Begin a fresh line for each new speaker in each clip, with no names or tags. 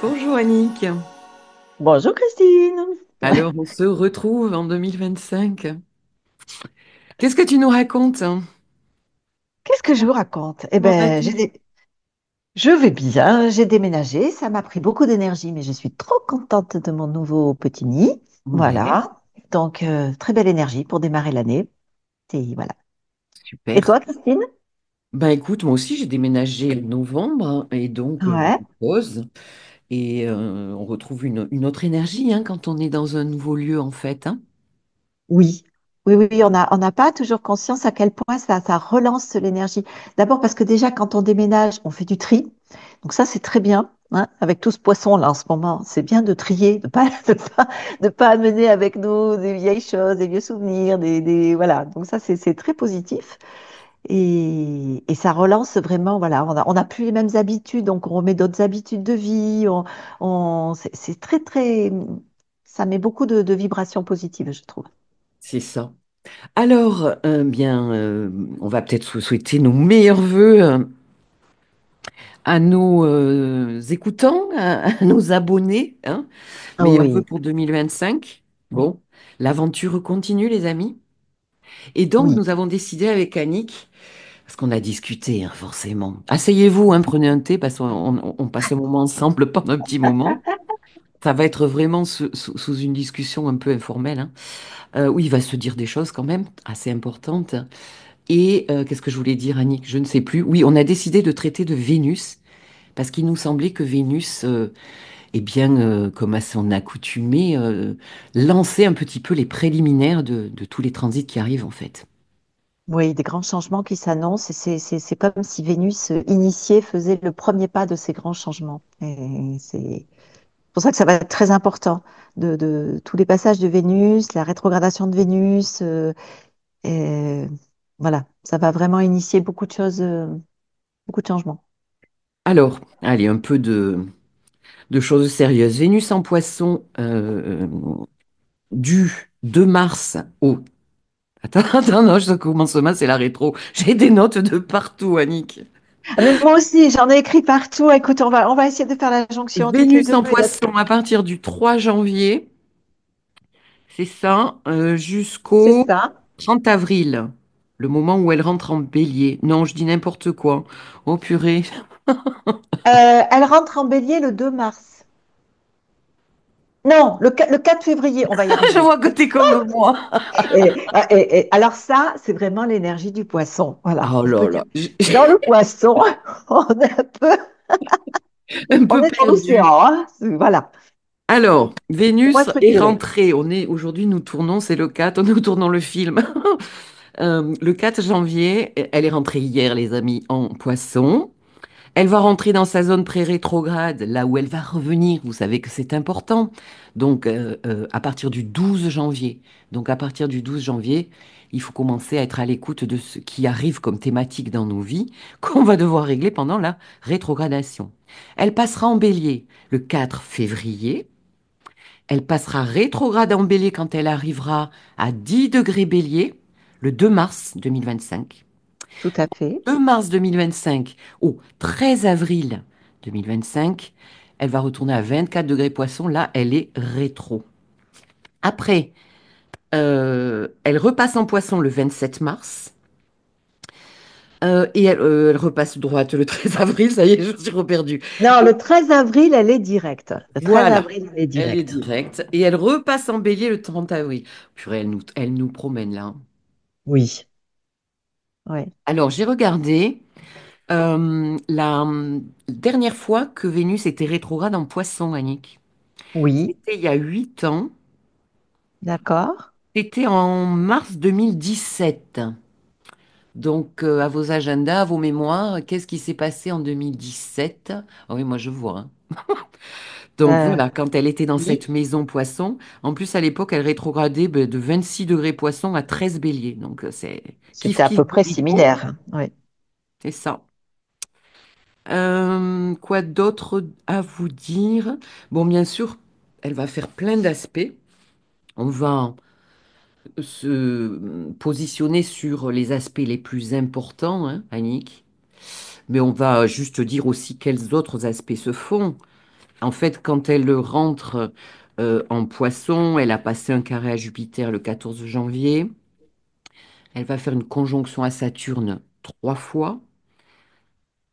Bonjour Annick.
Bonjour Christine.
Alors, on se retrouve en 2025. Qu'est-ce que tu nous racontes, hein?
Qu'est-ce que je vous raconte? Eh
Comment
ben,
vas-tu?
je vais bien, j'ai déménagé, ça m'a pris beaucoup d'énergie, mais je suis trop contente de mon nouveau petit nid.
Ouais,
Voilà. Donc, très belle énergie pour démarrer l'année. Et voilà. Et
super.
toi, Christine?
Ben écoute, moi aussi j'ai déménagé en novembre hein, et donc
Ouais.
pause et on retrouve une autre énergie hein, quand on est dans un nouveau lieu en fait, hein.
Oui, oui, oui, oui, on n'a pas toujours conscience à quel point ça relance l'énergie. D'abord parce que déjà, quand on déménage, on fait du tri. Donc ça, c'est très bien, hein, avec tout ce poisson-là en ce moment. C'est bien de trier, de pas amener avec nous des vieilles choses, des vieux souvenirs, voilà. Donc ça, c'est très positif. Et ça relance vraiment, voilà, on a plus les mêmes habitudes, donc on remet d'autres habitudes de vie. C'est très, très, ça met beaucoup de vibrations positives, je trouve.
C'est ça. Alors, on va peut-être se souhaiter nos meilleurs vœux à nos écoutants, à nos abonnés, hein. Meilleurs vœux
Oui,
pour 2025. Bon, l'aventure continue, les amis. Et donc,
oui.
nous avons décidé avec Annick, parce qu'on a discuté, hein, forcément. Asseyez-vous, hein, prenez un thé, parce qu'on passe un moment ensemble pendant un petit moment. Ça va être vraiment sous une discussion un peu informelle, hein, où il va se dire des choses quand même assez importantes. Et qu'est-ce que je voulais dire, Annick? Je ne sais plus. Oui, on a décidé de traiter de Vénus, parce qu'il nous semblait que Vénus, eh bien, comme à son accoutumée, lançait un petit peu les préliminaires de tous les transits qui arrivent, en fait.
Oui, des grands changements qui s'annoncent et c'est comme si Vénus initiée faisait le premier pas de ces grands changements. Et c'est pour ça que ça va être très important de tous les passages de Vénus, la rétrogradation de Vénus. Et voilà, ça va vraiment initier beaucoup de choses, beaucoup de changements.
Alors, allez, un peu de choses sérieuses. Vénus en poisson du 2 mars au... Attends, attends, non, je commence mal, c'est la rétro. J'ai des notes de partout, Annick.
Ah, mais moi aussi, j'en ai écrit partout. Écoute, on va essayer de faire la jonction toutes les
Vénus
deux.
en poisson à partir du 3 janvier, c'est ça,
C'est
jusqu'au
ça.
30 avril, le moment où elle rentre en bélier. Non, je dis n'importe quoi. Oh purée,
Elle rentre en bélier le 2 mars. Non, le 4 février, on va y
je
arriver.
vois que t'es comme moi.
Alors ça, c'est vraiment l'énergie du poisson. Voilà,
Oh
je peux
là
dire.
là,
Dans le poisson, on est
un
on
peu
est dans
perdu.
l'océan, hein. Voilà,
Alors,
c'est moins
Vénus est
structuré.
rentrée. On est aujourd'hui, nous tournons, c'est le 4, nous tournons le film. Le 4 janvier, elle est rentrée hier, les amis, en poisson. Elle va rentrer dans sa zone pré-rétrograde, là où elle va revenir. Vous savez que c'est important. Donc, à partir du 12 janvier. Donc, à partir du 12 janvier, il faut commencer à être à l'écoute de ce qui arrive comme thématique dans nos vies, qu'on va devoir régler pendant la rétrogradation. Elle passera en bélier le 4 février. Elle passera rétrograde en bélier quand elle arrivera à 10 degrés bélier le 2 mars 2025.
Tout à fait.
2 mars 2025 au 13 avril 2025, elle va retourner à 24 degrés poisson. Là, elle est rétro. Après, elle repasse en poisson le 27 mars. Elle repasse droite le 13 avril. Ça y est, je suis reperdue.
Non, le 13 avril, elle est directe. Le 13
Voilà,
avril, elle est
elle est
directe.
directe. Et elle repasse en bélier le 30 avril. Purée, elle nous promène là, hein.
Oui, oui,
Alors, j'ai regardé la dernière fois que Vénus était rétrograde en poisson, Annick.
oui,
C'était il y a 8 ans.
d'accord.
C'était en mars 2017. Donc, à vos agendas, à vos mémoires, qu'est-ce qui s'est passé en 2017? Ah oui, moi je vois, hein. Donc
Euh,
voilà, quand elle était dans cette
oui,
maison poisson, en plus à l'époque, elle rétrogradait ben, de 26 degrés poisson à 13 bélier. Donc c'est kiff
c'était à
kiff
peu près
bourricot,
similaire. Oui.
c'est ça. Quoi d'autre à vous dire? Bon, bien sûr, elle va faire plein d'aspects. On va se positionner sur les aspects les plus importants, hein, Annick. Mais on va juste dire aussi quels autres aspects se font. En fait, quand elle rentre en Poisson, elle a passé un carré à Jupiter le 14 janvier. Elle va faire une conjonction à Saturne 3 fois,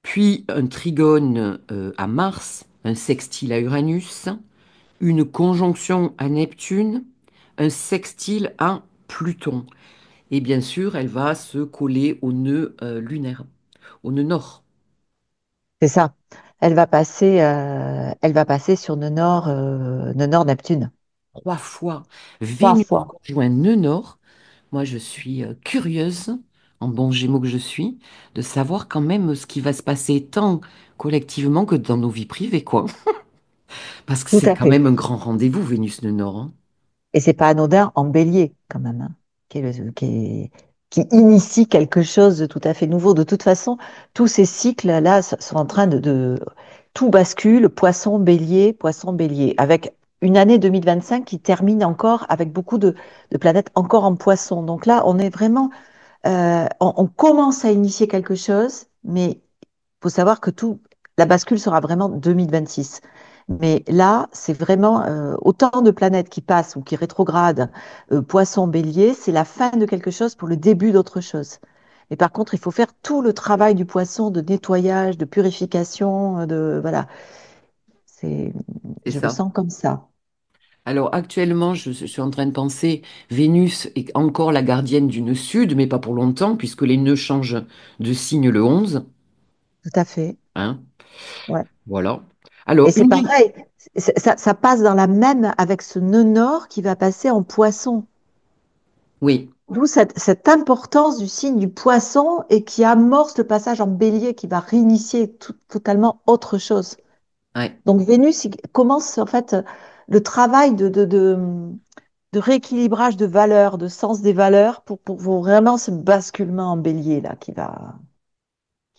puis un trigone à Mars, un sextile à Uranus, une conjonction à Neptune, un sextile à Pluton. Et bien sûr, elle va se coller au nœud lunaire, au nœud nord.
C'est ça. Elle va passer sur nœud nord Neptune.
3 fois.
Trois
Vénus
fois.
conjoint nœud nord. Moi, je suis curieuse, en bon Gémeaux que je suis, de savoir quand même ce qui va se passer tant collectivement que dans nos vies privées, quoi. Parce que
Tout
c'est
à
quand
fait.
même un grand rendez-vous, Vénus nœud nord, hein.
Et c'est pas anodin en bélier, quand même, hein, qui initie quelque chose de tout à fait nouveau. De toute façon, tous ces cycles-là sont en train tout bascule, poisson, bélier, avec une année 2025 qui termine encore avec beaucoup de planètes encore en poisson. Donc là, on est vraiment, on commence à initier quelque chose, mais faut savoir que la bascule sera vraiment 2026. Mais là, c'est vraiment autant de planètes qui passent ou qui rétrogradent, Poisson, Bélier, c'est la fin de quelque chose pour le début d'autre chose. Mais par contre, il faut faire tout le travail du poisson de nettoyage, de purification, voilà. C'est,
C'est
je le
ça.
sens comme ça.
Alors actuellement, je suis en train de penser, Vénus est encore la gardienne du nœud sud, mais pas pour longtemps, puisque les nœuds changent de signe le 11,
Tout à fait.
hein.
Ouais.
Voilà.
Et
Alors,
c'est pareil, ça passe dans la même avec ce nœud nord qui va passer en poisson.
oui,
D'où cette importance du signe du poisson et qui amorce le passage en bélier qui va réinitier totalement autre chose.
ouais.
Donc Vénus il commence en fait le travail de rééquilibrage de valeurs, de sens des valeurs pour vraiment ce basculement en bélier là qui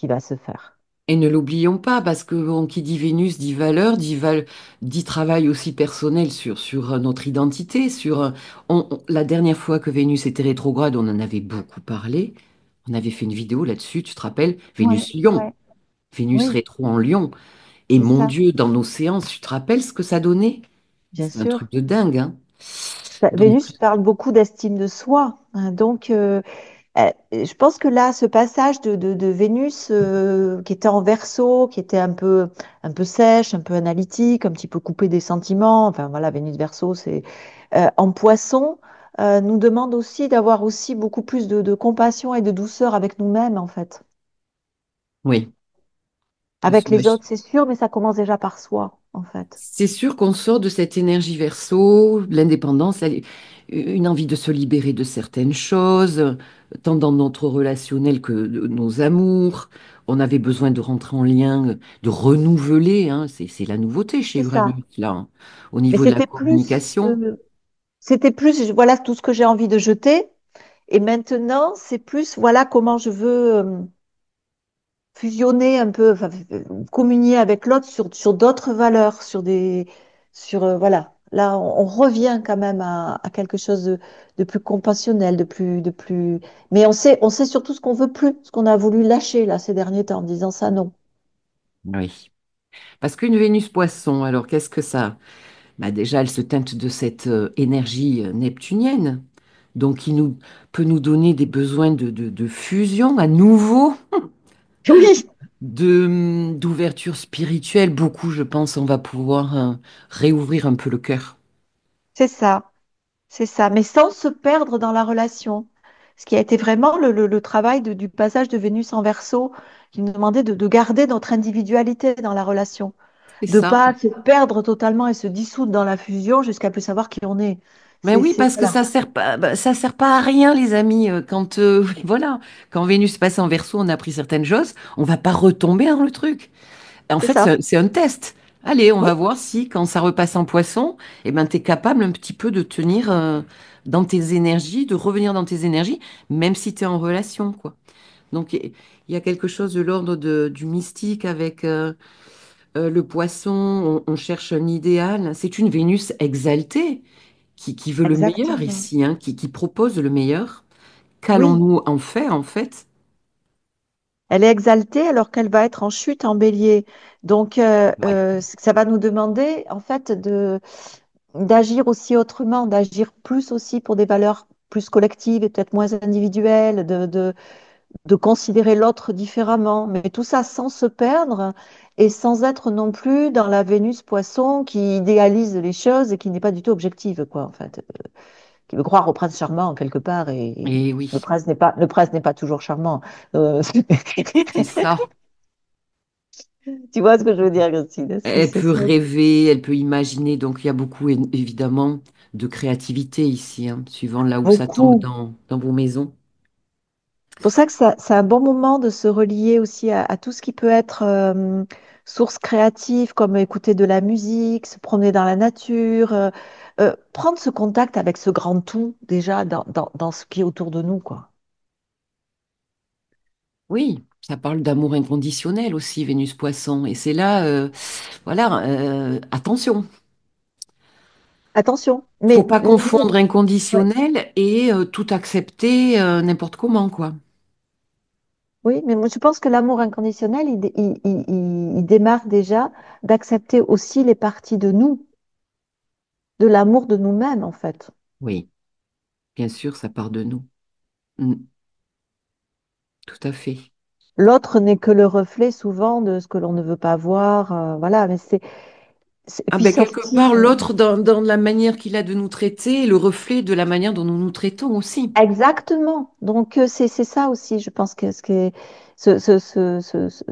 va se faire.
Et ne l'oublions pas, parce que bon, qui dit Vénus dit valeur, dit travail aussi personnel sur notre identité. La dernière fois que Vénus était rétrograde, on en avait beaucoup parlé. On avait fait une vidéo là-dessus, tu te rappelles?
Ouais,
Vénus-Lion.
ouais,
Vénus
oui,
rétro en Lion. Et
c'est
mon
ça,
Dieu, dans nos séances, tu te rappelles ce que ça donnait?
bien
C'est un
sûr.
truc de dingue, hein? Donc,
Vénus parle beaucoup d'estime de soi, hein, donc je pense que là, ce passage de Vénus qui était en Verseau, qui était un peu sèche, un peu analytique, un petit peu coupée des sentiments, enfin voilà, Vénus Verseau, c'est en Poisson, nous demande aussi d'avoir aussi beaucoup plus de compassion et de douceur avec nous-mêmes, en fait.
oui.
Avec les autres, c'est sûr, mais ça commence déjà par soi, en fait.
C'est sûr qu'on sort de cette énergie verso, l'indépendance, une envie de se libérer de certaines choses, tant dans notre relationnel que de nos amours. On avait besoin de rentrer en lien, de renouveler, hein, c'est la nouveauté chez
C'est ça.
Uranus, là, hein, au
Mais
niveau de la communication.
c'était plus, voilà tout ce que j'ai envie de jeter. Et maintenant, c'est plus, voilà comment je veux fusionner un peu, enfin, communier avec l'autre sur d'autres valeurs, voilà. Là, on revient quand même à quelque chose de plus compassionnel, mais on sait surtout ce qu'on veut plus, ce qu'on a voulu lâcher, là, ces derniers temps, en disant ça, non.
Oui. Parce qu'une Vénus poisson, alors qu'est-ce que ça? Bah déjà, elle se teinte de cette énergie neptunienne, donc qui peut nous donner des besoins de fusion à nouveau,
Oui,
d'ouverture spirituelle. Beaucoup, je pense, on va pouvoir réouvrir un peu le cœur.
c'est ça, c'est ça, mais sans se perdre dans la relation. Ce qui a été vraiment le travail du passage de Vénus en Verseau, qui nous demandait de garder notre individualité dans la relation.
C'est
De
ça.
pas se perdre totalement et se dissoudre dans la fusion jusqu'à plus savoir qui on est.
Mais oui, parce que
Voilà,
ça sert pas, bah, ça sert pas à rien, les amis. Quand voilà, quand Vénus passe en Verseau, on a appris certaines choses. On va pas retomber dans le truc. En
c'est
fait,
ça.
c'est un test. Allez, on
Oui,
va voir si, quand ça repasse en poisson, eh ben, tu es capable un petit peu de tenir dans tes énergies, de revenir dans tes énergies, même si tu es en relation, quoi. Donc, il y a quelque chose de l'ordre du mystique avec le poisson. On cherche un idéal. C'est une Vénus exaltée qui veut le meilleur
exactement.
ici, hein, qui propose le meilleur.
Oui,
Qu'allons-nous en faire, en fait?
Elle est exaltée alors qu'elle va être en chute en bélier. Donc,
Ouais.
ça va nous demander, en fait, d'agir aussi autrement, d'agir plus aussi pour des valeurs plus collectives et peut-être moins individuelles, de considérer l'autre différemment. Mais tout ça sans se perdre et sans être non plus dans la Vénus poisson qui idéalise les choses et qui n'est pas du tout objective, quoi, en fait. Qui veut croire au prince charmant quelque part et
Et oui,
le prince n'est pas toujours charmant. Euh,
c'est ça.
tu vois ce que je veux dire, Christine?
Elle
C'est
peut
ça.
rêver, elle peut imaginer. Donc, il y a beaucoup, évidemment, de créativité ici, hein, suivant là où ça tombe
Beaucoup.
dans vos maisons.
C'est pour ça que c'est un bon moment de se relier aussi à tout ce qui peut être source créative, comme écouter de la musique, se promener dans la nature, prendre ce contact avec ce grand tout déjà dans ce qui est autour de nous, quoi.
Oui, ça parle d'amour inconditionnel aussi, Vénus Poisson. Et c'est là, voilà, attention.
Attention,
Faut
mais
pas confondre
ouais.
inconditionnel et tout accepter n'importe comment, quoi.
Oui, mais moi, je pense que l'amour inconditionnel, il démarre déjà d'accepter aussi les parties de nous, de l'amour de nous-mêmes, en fait.
Oui, bien sûr, ça part de nous. Mm, tout à fait.
L'autre n'est que le reflet souvent de ce que l'on ne veut pas voir, voilà, mais et
Ah
puis
ben quelque
sortir.
part, l'autre, dans la manière qu'il a de nous traiter, est le reflet de la manière dont nous nous traitons aussi.
Exactement. Donc, c'est ça aussi, je pense que ce, ce- ce- ce- ce-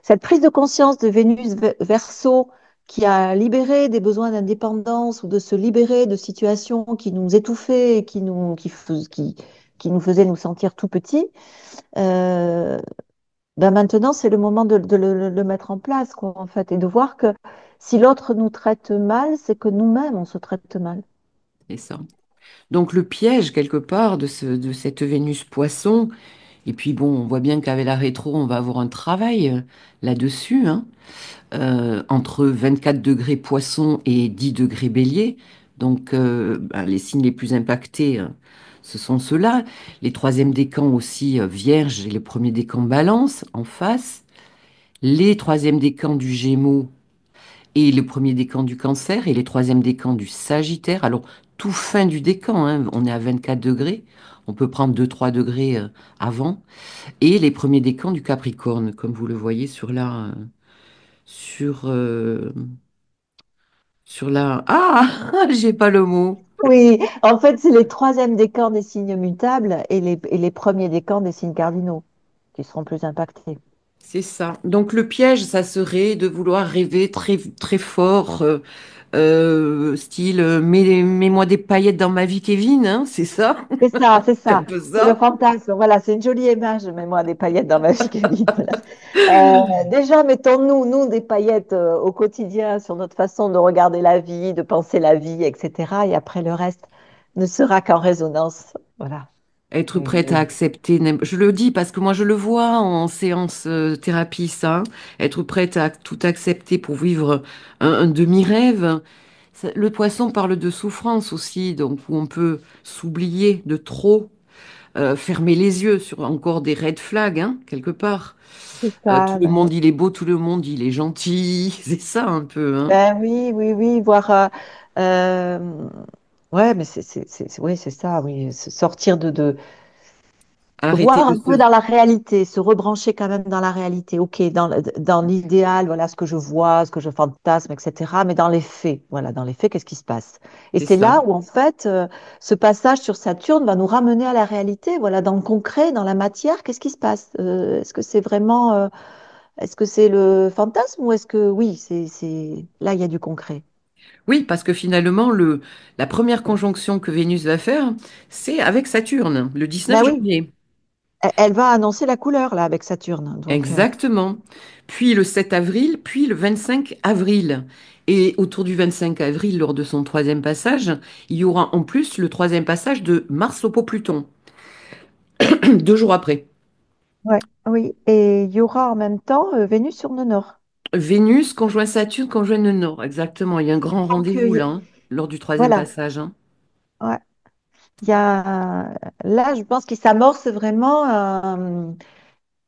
cette prise de conscience de Vénus Verseau qui a libéré des besoins d'indépendance ou de se libérer de situations qui nous étouffaient et qui nous faisaient nous sentir tout petits, euh, ben maintenant, c'est le moment de le mettre en place, quoi, en fait, et de voir que si l'autre nous traite mal, c'est que nous-mêmes, on se traite mal.
C'est ça. Donc le piège, quelque part, de cette Vénus Poisson, et puis bon, on voit bien qu'avec la rétro, on va avoir un travail là-dessus, hein, entre 24 degrés Poisson et 10 degrés Bélier. Donc ben, les signes les plus impactés, ce sont ceux-là. Les troisièmes décans aussi, Vierge et les premiers décans Balance en face. Les troisièmes décans du Gémeaux et le premier décan du Cancer et les troisièmes décans du Sagittaire. Alors, tout fin du décan, hein, on est à 24 degrés. On peut prendre 2-3 degrés avant. Et les premiers décans du Capricorne, comme vous le voyez sur, euh, sur la... Ah, j'ai pas le mot.
Oui, en fait, c'est les troisièmes décans des signes mutables et les premiers décans des signes cardinaux qui seront plus impactés.
C'est ça. Donc le piège, ça serait de vouloir rêver très, très fort, style mets-moi des paillettes dans ma vie, Kevin, hein, c'est ça?
C'est
C'est un
ça.
peu
C'est le
ça.
fantasme. Voilà, c'est une jolie image. Mets-moi des paillettes dans ma vie, Kevin. Voilà. Déjà, mettons-nous, nous, des paillettes au quotidien sur notre façon de regarder la vie, de penser la vie, etc. Et après, le reste ne sera qu'en résonance. Voilà.
Être prête à
Et-
accepter, je le dis parce que moi je le vois en séance thérapie, ça, hein. Être prête à tout accepter pour vivre un demi-rêve. Le poisson parle de souffrance aussi, donc où on peut s'oublier de trop, fermer les yeux sur encore des red flags, hein, quelque part.
C'est
Tout
ça.
le monde il est beau, tout le monde il est gentil, c'est ça un peu, hein.
Ben oui, oui, oui, voir. Euh, ouais, mais oui, c'est ça, oui. Sortir
Arrêter
voir
de
un peu
se...
dans la réalité, se rebrancher quand même dans la réalité. Ok, dans l'idéal, voilà ce que je vois, ce que je fantasme, etc. Mais dans les faits, voilà, dans les faits, qu'est-ce qui se passe? Et
C'est
c'est
ça.
là où, en fait, ce passage sur Saturne va nous ramener à la réalité, voilà, dans le concret, dans la matière, qu'est-ce qui se passe? Est-ce que c'est vraiment, est-ce que c'est le fantasme ou est-ce que, oui, là, il y a du concret.
Oui, parce que finalement, la première conjonction que Vénus va faire, c'est avec Saturne, le 19
Ben oui,
janvier.
elle va annoncer la couleur, là, avec Saturne. Donc,
Exactement. Puis le 7 avril, puis le 25 avril. Et autour du 25 avril, lors de son troisième passage, il y aura en plus le troisième passage de Mars oppo Pluton, 2 jours après.
ouais, oui. Et il y aura en même temps Vénus sur le nord.
Vénus conjoint Saturne conjoint le Nord. Exactement. Il y a un grand
Donc,
rendez-vous là, hein, lors du troisième
voilà.
passage, hein.
Ouais. Il y a, là, je pense qu'il s'amorce vraiment.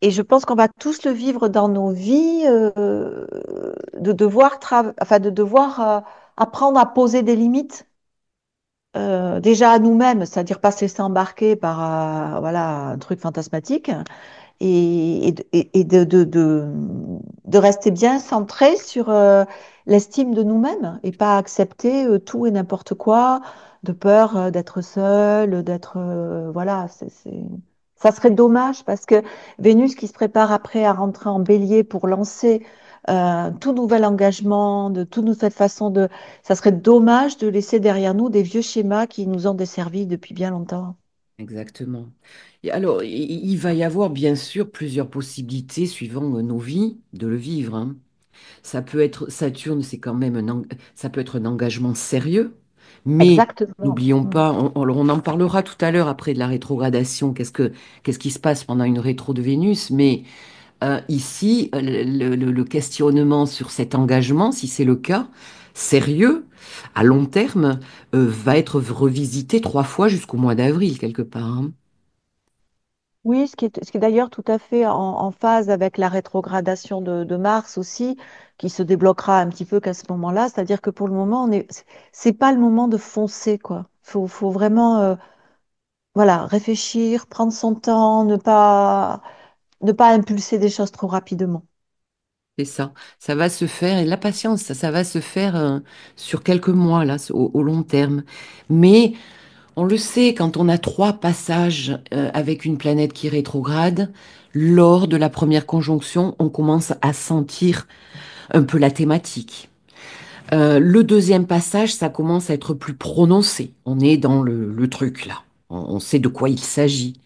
et je pense qu'on va tous le vivre dans nos vies, de devoir, enfin, de devoir apprendre à poser des limites. Déjà à nous-mêmes, c'est-à-dire pas se laisser embarquer par voilà, un truc fantasmatique, et de rester bien centré sur l'estime de nous-mêmes et pas accepter tout et n'importe quoi, de peur d'être seul, d'être voilà, ça serait dommage parce que Vénus qui se prépare après à rentrer en Bélier pour lancer tout nouvel engagement, de toute nouvelle façon de, ça serait dommage de laisser derrière nous des vieux schémas qui nous ont desservis depuis bien longtemps.
Exactement. Et alors, il va y avoir bien sûr plusieurs possibilités suivant nos vies de le vivre, hein. Ça peut être Saturne, c'est quand même ça peut être un engagement sérieux, mais
Exactement.
n'oublions
Mm.
pas, alors on en parlera tout à l'heure après de la rétrogradation, qu'est-ce qui se passe pendant une rétro de Vénus, mais ici, le questionnement sur cet engagement, si c'est le cas, sérieux, à long terme, va être revisité 3 fois jusqu'au mois d'avril, quelque part, hein.
Oui, ce qui est d'ailleurs tout à fait en phase avec la rétrogradation de Mars aussi, qui se débloquera un petit peu qu'à ce moment-là. C'est-à-dire que pour le moment, c'est pas le moment de foncer, quoi. Faut vraiment, voilà, réfléchir, prendre son temps, ne pas impulser des choses trop rapidement.
C'est ça. Ça va se faire, et la patience, ça va se faire sur quelques mois, là, au long terme. Mais on le sait, quand on a 3 passages avec une planète qui rétrograde, lors de la première conjonction, on commence à sentir un peu la thématique. Le deuxième passage, ça commence à être plus prononcé. On est dans le truc, là. On sait de quoi il s'agit.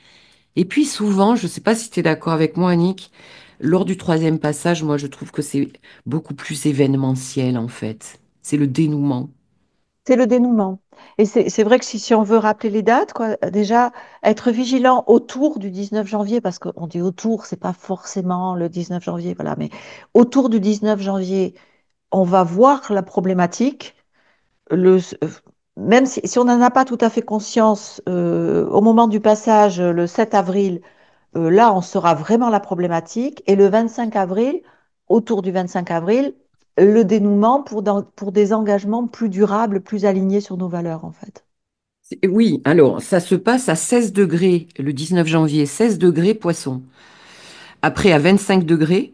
Et puis souvent, je ne sais pas si tu es d'accord avec moi, Annick, lors du troisième passage, moi je trouve que c'est beaucoup plus événementiel en fait. C'est le dénouement.
C'est le dénouement. Et c'est vrai que si on veut rappeler les dates, quoi, déjà, être vigilant autour du 19 janvier, parce qu'on dit autour, c'est pas forcément le 19 janvier, voilà, mais autour du 19 janvier, on va voir la problématique. Même si on n'en a pas tout à fait conscience, au moment du passage, le 7 avril, là, on saura vraiment la problématique. Et le 25 avril, autour du 25 avril, le dénouement pour des engagements plus durables, plus alignés sur nos valeurs, en fait.
Oui, alors ça se passe à 16 degrés le 19 janvier, 16 degrés poisson. Après à 25 degrés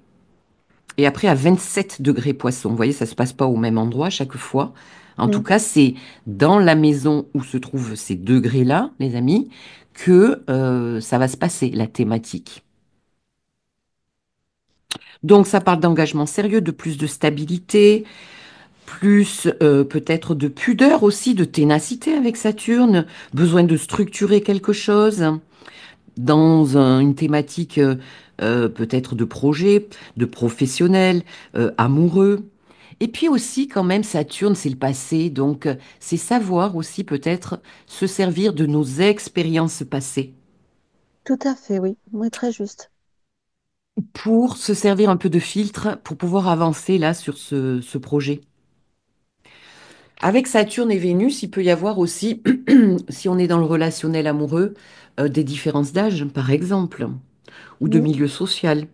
et après à 27 degrés poisson. Vous voyez, ça se passe pas au même endroit chaque fois. En tout
Mm.
cas, c'est dans la maison où se trouvent ces degrés-là, les amis, que ça va se passer, la thématique. Donc, ça parle d'engagement sérieux, de plus de stabilité, plus peut-être de pudeur aussi, de ténacité avec Saturne, besoin de structurer quelque chose dans une thématique peut-être de projet, de professionnel, amoureux. Et puis aussi, quand même, Saturne, c'est le passé, donc c'est savoir aussi peut-être se servir de nos expériences passées
Tout à fait, oui. Oui, très juste.
pour se servir un peu de filtre pour pouvoir avancer là sur ce projet. Avec Saturne et Vénus, il peut y avoir aussi, si on est dans le relationnel amoureux, des différences d'âge, par exemple, ou de
Mm.
milieu social.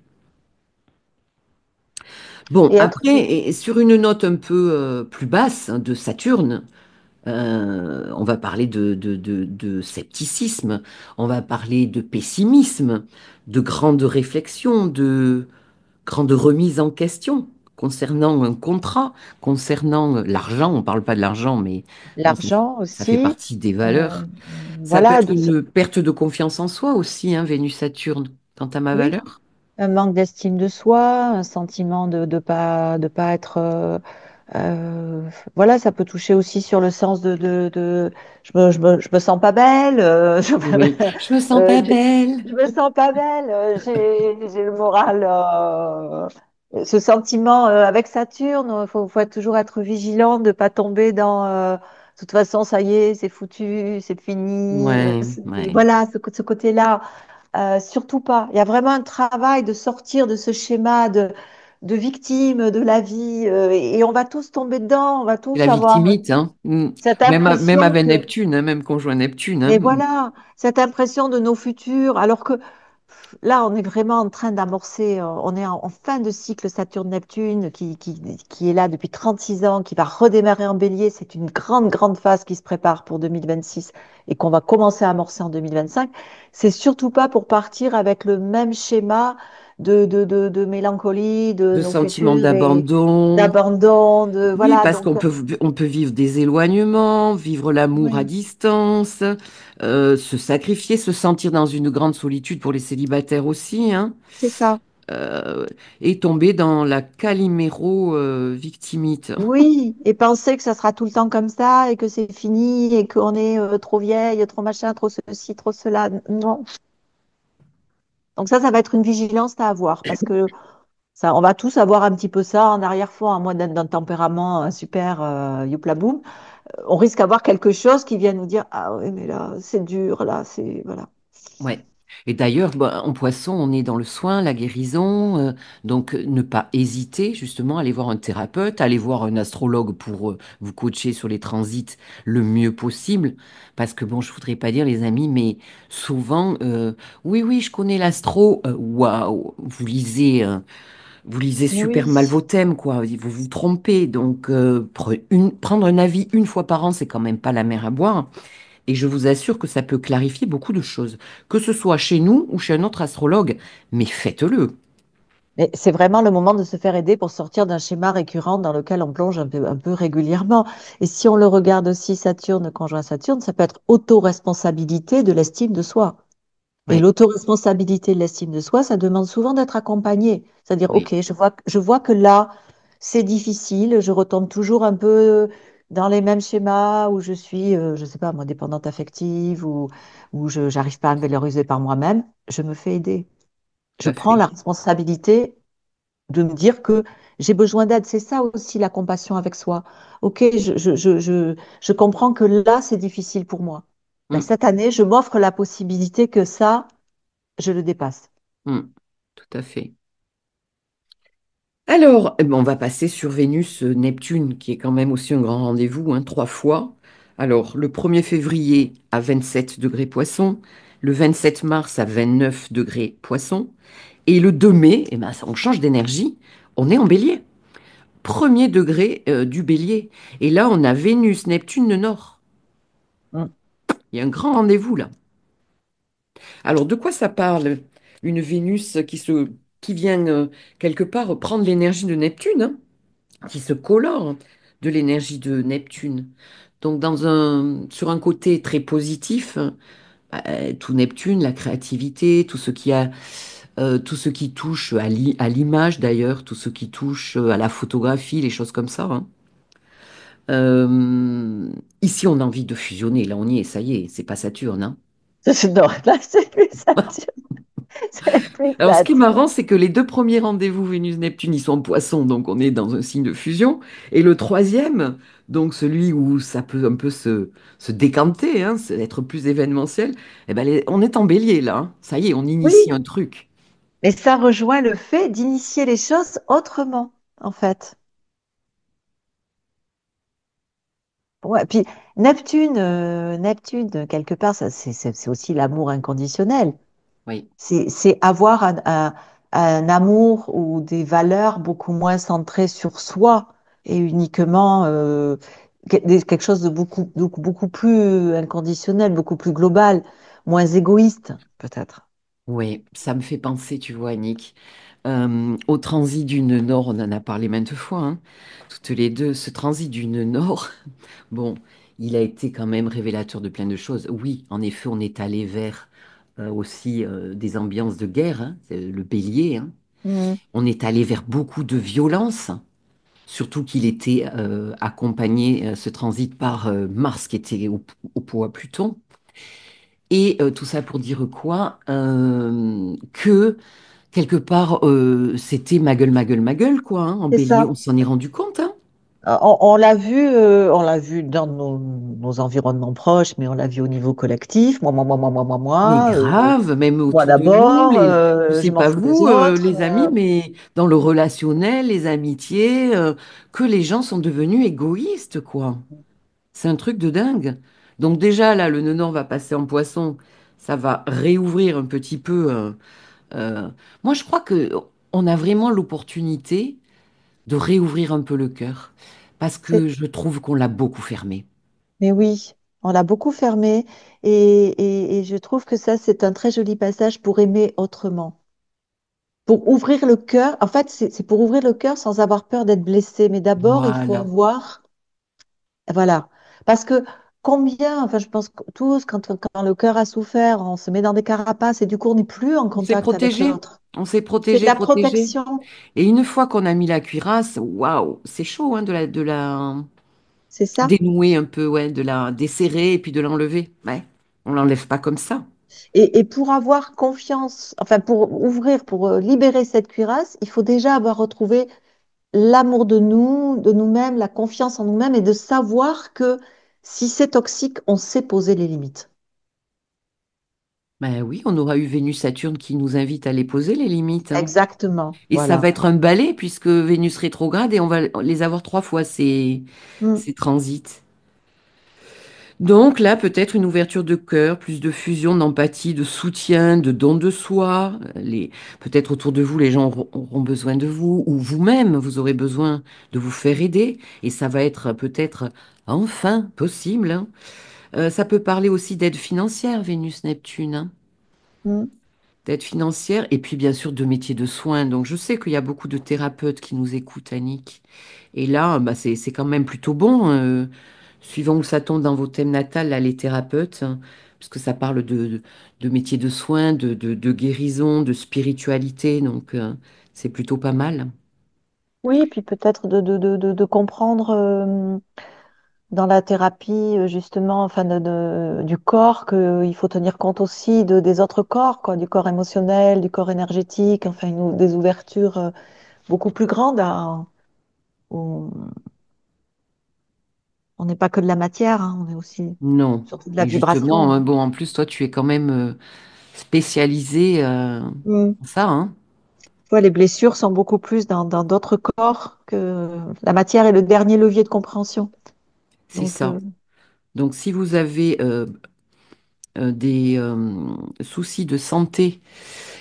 Bon,
Et être,
après, et sur une note un peu plus basse hein, de Saturne, on va parler de scepticisme, on va parler de pessimisme, de grande réflexion, de grande remise en question concernant un contrat, concernant l'argent. On ne parle pas de l'argent, mais bon,
l'argent
ça fait
aussi.
partie des
euh,
valeurs. Ça peut
voilà,
être une perte de confiance en soi aussi, hein, Vénus-Saturne, quant à ma
oui,
valeur.
un manque d'estime de soi, un sentiment de pas être. Euh, voilà, ça peut toucher aussi sur le sens je me sens pas belle,
Oui, je me sens
euh,
pas
j'ai-
belle.
je me sens pas belle, j'ai le moral. Ce sentiment avec Saturne, il faut toujours être vigilant de pas tomber dans. De toute façon, ça y est, c'est foutu, c'est fini.
Ouais, ouais.
Voilà, ce côté-là. Surtout pas. Il y a vraiment un travail de sortir de ce schéma de victime de la vie. Et on va tous tomber dedans, on va
La
tous avoir
victimite, hein.
cette
Même
impression
avec
que,
Neptune, hein, même conjoint Neptune, hein.
mais voilà, cette impression de nos futurs, alors que là, on est vraiment en train d'amorcer, on est en fin de cycle Saturne-Neptune qui est là depuis 36 ans, qui va redémarrer en bélier. C'est une grande, grande phase qui se prépare pour 2026 et qu'on va commencer à amorcer en 2025. C'est surtout pas pour partir avec le même schéma de mélancolie, de
De
nos
sentiments
calculs et
d'abandon.
d'abandon, de
Oui,
voilà.
parce
Donc,
on peut vivre des éloignements, vivre l'amour à
oui,
distance, se sacrifier, se sentir dans une grande solitude pour les célibataires aussi, hein,
c'est ça.
euh, et tomber dans la caliméro victimite.
Oui, et penser que ça sera tout le temps comme ça et que c'est fini et qu'on est trop vieille, trop machin, trop ceci, trop cela. Non. Donc ça va être une vigilance à avoir parce que ça, on va tous avoir un petit peu ça en arrière-fond, à moins d'être d'un tempérament super youpla boum. On risque d'avoir quelque chose qui vient nous dire, ah oui, mais là, c'est dur, là, c'est voilà.
Ouais. Et d'ailleurs, bah, en poisson, on est dans le soin, la guérison, donc ne pas hésiter justement à aller voir un thérapeute, aller voir un astrologue pour vous coacher sur les transits le mieux possible. Parce que bon, je voudrais pas dire les amis, mais souvent, oui, oui, je connais l'astro. Waouh, vous lisez
Mais
super
oui.
mal vos thèmes, quoi. Vous vous trompez. Donc, prendre un avis une fois par an, c'est quand même pas la mer à boire. Et je vous assure que ça peut clarifier beaucoup de choses, que ce soit chez nous ou chez un autre astrologue. Mais faites-le.
Mais c'est vraiment le moment de se faire aider pour sortir d'un schéma récurrent dans lequel on plonge un peu régulièrement. Et si on le regarde aussi, Saturne, conjoint Saturne, ça peut être autoresponsabilité de l'estime de soi. Et
Oui,
l'autoresponsabilité de l'estime de soi, ça demande souvent d'être accompagné. C'est-à-dire,
oui,
OK, je vois que là, c'est difficile, je retombe toujours un peu dans les mêmes schémas où je suis, je sais pas, moi, dépendante affective ou je n'arrive pas à me valoriser par moi-même. Je me fais aider.
tout
Je
à
prends
fait.
la responsabilité de me dire que j'ai besoin d'aide. C'est ça aussi la compassion avec soi. OK, je comprends que là, c'est difficile pour moi. Ben,
Mm,
cette année, je m'offre la possibilité que ça, je le dépasse.
mm, tout à fait. Alors, eh ben, on va passer sur Vénus-Neptune, qui est quand même aussi un grand rendez-vous, hein, 3 fois. Alors, le 1er février à 27 degrés Poisson, le 27 mars à 29 degrés Poisson, et le 2 mai, eh ben, on change d'énergie, on est en Bélier. 1er degré du Bélier. Et là, on a Vénus, Neptune, le Nord.
Mm.
Il y a un grand rendez-vous là. Alors, de quoi ça parle? Une Vénus qui vient quelque part prendre l'énergie de Neptune, hein, qui se colore de l'énergie de Neptune. Donc, sur un côté très positif, tout Neptune, la créativité, tout ce qui touche à l'image d'ailleurs, tout ce qui touche à la photographie, les choses comme ça, hein. Euh, Ici, on a envie de fusionner. Là, on y est, ça y est, c'est pas Saturne, hein.
Non, là, c'est plus Saturne. C'est plus
Alors, ce qui est
Saturne.
marrant, c'est que les 2 premiers rendez-vous Vénus-Neptune, ils sont en Poisson, donc on est dans un signe de fusion. Et le troisième, donc celui où ça peut un peu se décanter, hein, être plus événementiel, eh ben, on est en Bélier là, hein. Ça y est, on initie
Oui,
un truc.
mais ça rejoint le fait d'initier les choses autrement, en fait. Ouais, puis Neptune, quelque part, ça, c'est aussi l'amour inconditionnel.
Oui,
C'est avoir un amour ou des valeurs beaucoup moins centrées sur soi et uniquement quelque chose de beaucoup plus inconditionnel, beaucoup plus global, moins égoïste, peut-être.
oui, ça me fait penser, tu vois, Annick, au transit du nœud Nord, on en a parlé maintes fois, hein, toutes les deux, ce transit du nœud Nord. Bon, il a été quand même révélateur de plein de choses. Oui, en effet, on est allé vers aussi des ambiances de guerre, hein, c'est le bélier, hein.
Mm.
On est allé vers beaucoup de violence, surtout qu'il était accompagné, ce transit, par Mars qui était opposé à Pluton. Et tout ça pour dire quoi? Que quelque part, c'était ma gueule, ma gueule, quoi, hein. En
C'est
bélier,
ça.
on s'en est rendu compte, hein.
On l'a vu dans nos environnements proches, mais on l'a vu au niveau collectif.
Mais
Moi,
grave, même
moi
autour de nous,
d'abord,
je
je
sais
m'en
pas
fous des
vous,
autres.
les amis, mais dans le relationnel, les amitiés, que les gens sont devenus égoïstes, quoi. C'est un truc de dingue. Donc déjà, là, le nœud nord va passer en poisson. Ça va réouvrir un petit peu. Euh, Moi, je crois que on a vraiment l'opportunité de réouvrir un peu le cœur, parce
C'est-
que je trouve qu'on l'a beaucoup fermé.
Mais oui, on l'a beaucoup fermé et je trouve que ça, c'est un très joli passage pour aimer autrement. Pour ouvrir le cœur, en fait, c'est pour ouvrir le cœur sans avoir peur d'être blessé. Mais d'abord, il faut
Voilà.
avoir, voilà. Parce que combien, enfin, je pense que tous, quand le cœur a souffert, on se met dans des carapaces et du coup, on n'est plus en
On s'est
contact avec
protégé.
l'autre.
On s'est
C'est de
protégé,
la
protégé.
protection,
Et une fois qu'on a mis la cuirasse, waouh, c'est chaud hein, de la
c'est ça.
dénouer un peu, ouais, de la desserrer et puis de l'enlever. Ouais, on l'enlève pas comme ça.
Et pour avoir confiance, enfin, pour ouvrir, pour libérer cette cuirasse, il faut déjà avoir retrouvé l'amour de nous, de nous-mêmes, la confiance en nous-mêmes et de savoir que si c'est toxique, on sait poser les limites.
Ben oui, on aura eu Vénus-Saturne qui nous invite à les poser, les limites, hein.
Exactement,
Et ça va
voilà.
être un balai puisque Vénus rétrograde et on va les avoir 3 fois,
Mm,
ces transits. Donc là, peut-être une ouverture de cœur, plus de fusion, d'empathie, de soutien, de don de soi. Peut-être autour de vous, les gens auront besoin de vous, ou vous-même, vous aurez besoin de vous faire aider. Et ça va être peut-être enfin possible, hein. Ça peut parler aussi d'aide financière, Vénus-Neptune, hein.
mm.
D'aide financière et puis bien sûr de métiers de soins. Donc je sais qu'il y a beaucoup de thérapeutes qui nous écoutent, Annick. Et là, bah, c'est quand même plutôt bon, suivant où ça tombe dans vos thèmes natals, là, les thérapeutes, hein, parce que ça parle de métiers de soins, de guérison, de spiritualité. Donc c'est plutôt pas mal.
Oui, puis peut-être de comprendre dans la thérapie, justement, enfin, du corps, qu'il faut tenir compte aussi des autres corps, quoi, du corps émotionnel, du corps énergétique, enfin, des ouvertures beaucoup plus grandes. Où on n'est pas que de la matière, hein, on est aussi
Non.
surtout de la
Et justement,
vibration.
bon, en plus, toi, tu es quand même spécialisé
Mm.
en ça, hein.
Tu vois, les blessures sont beaucoup plus dans d'autres corps que la matière est le dernier levier de compréhension.
C'est
Donc,
ça. Donc, si vous avez des soucis de santé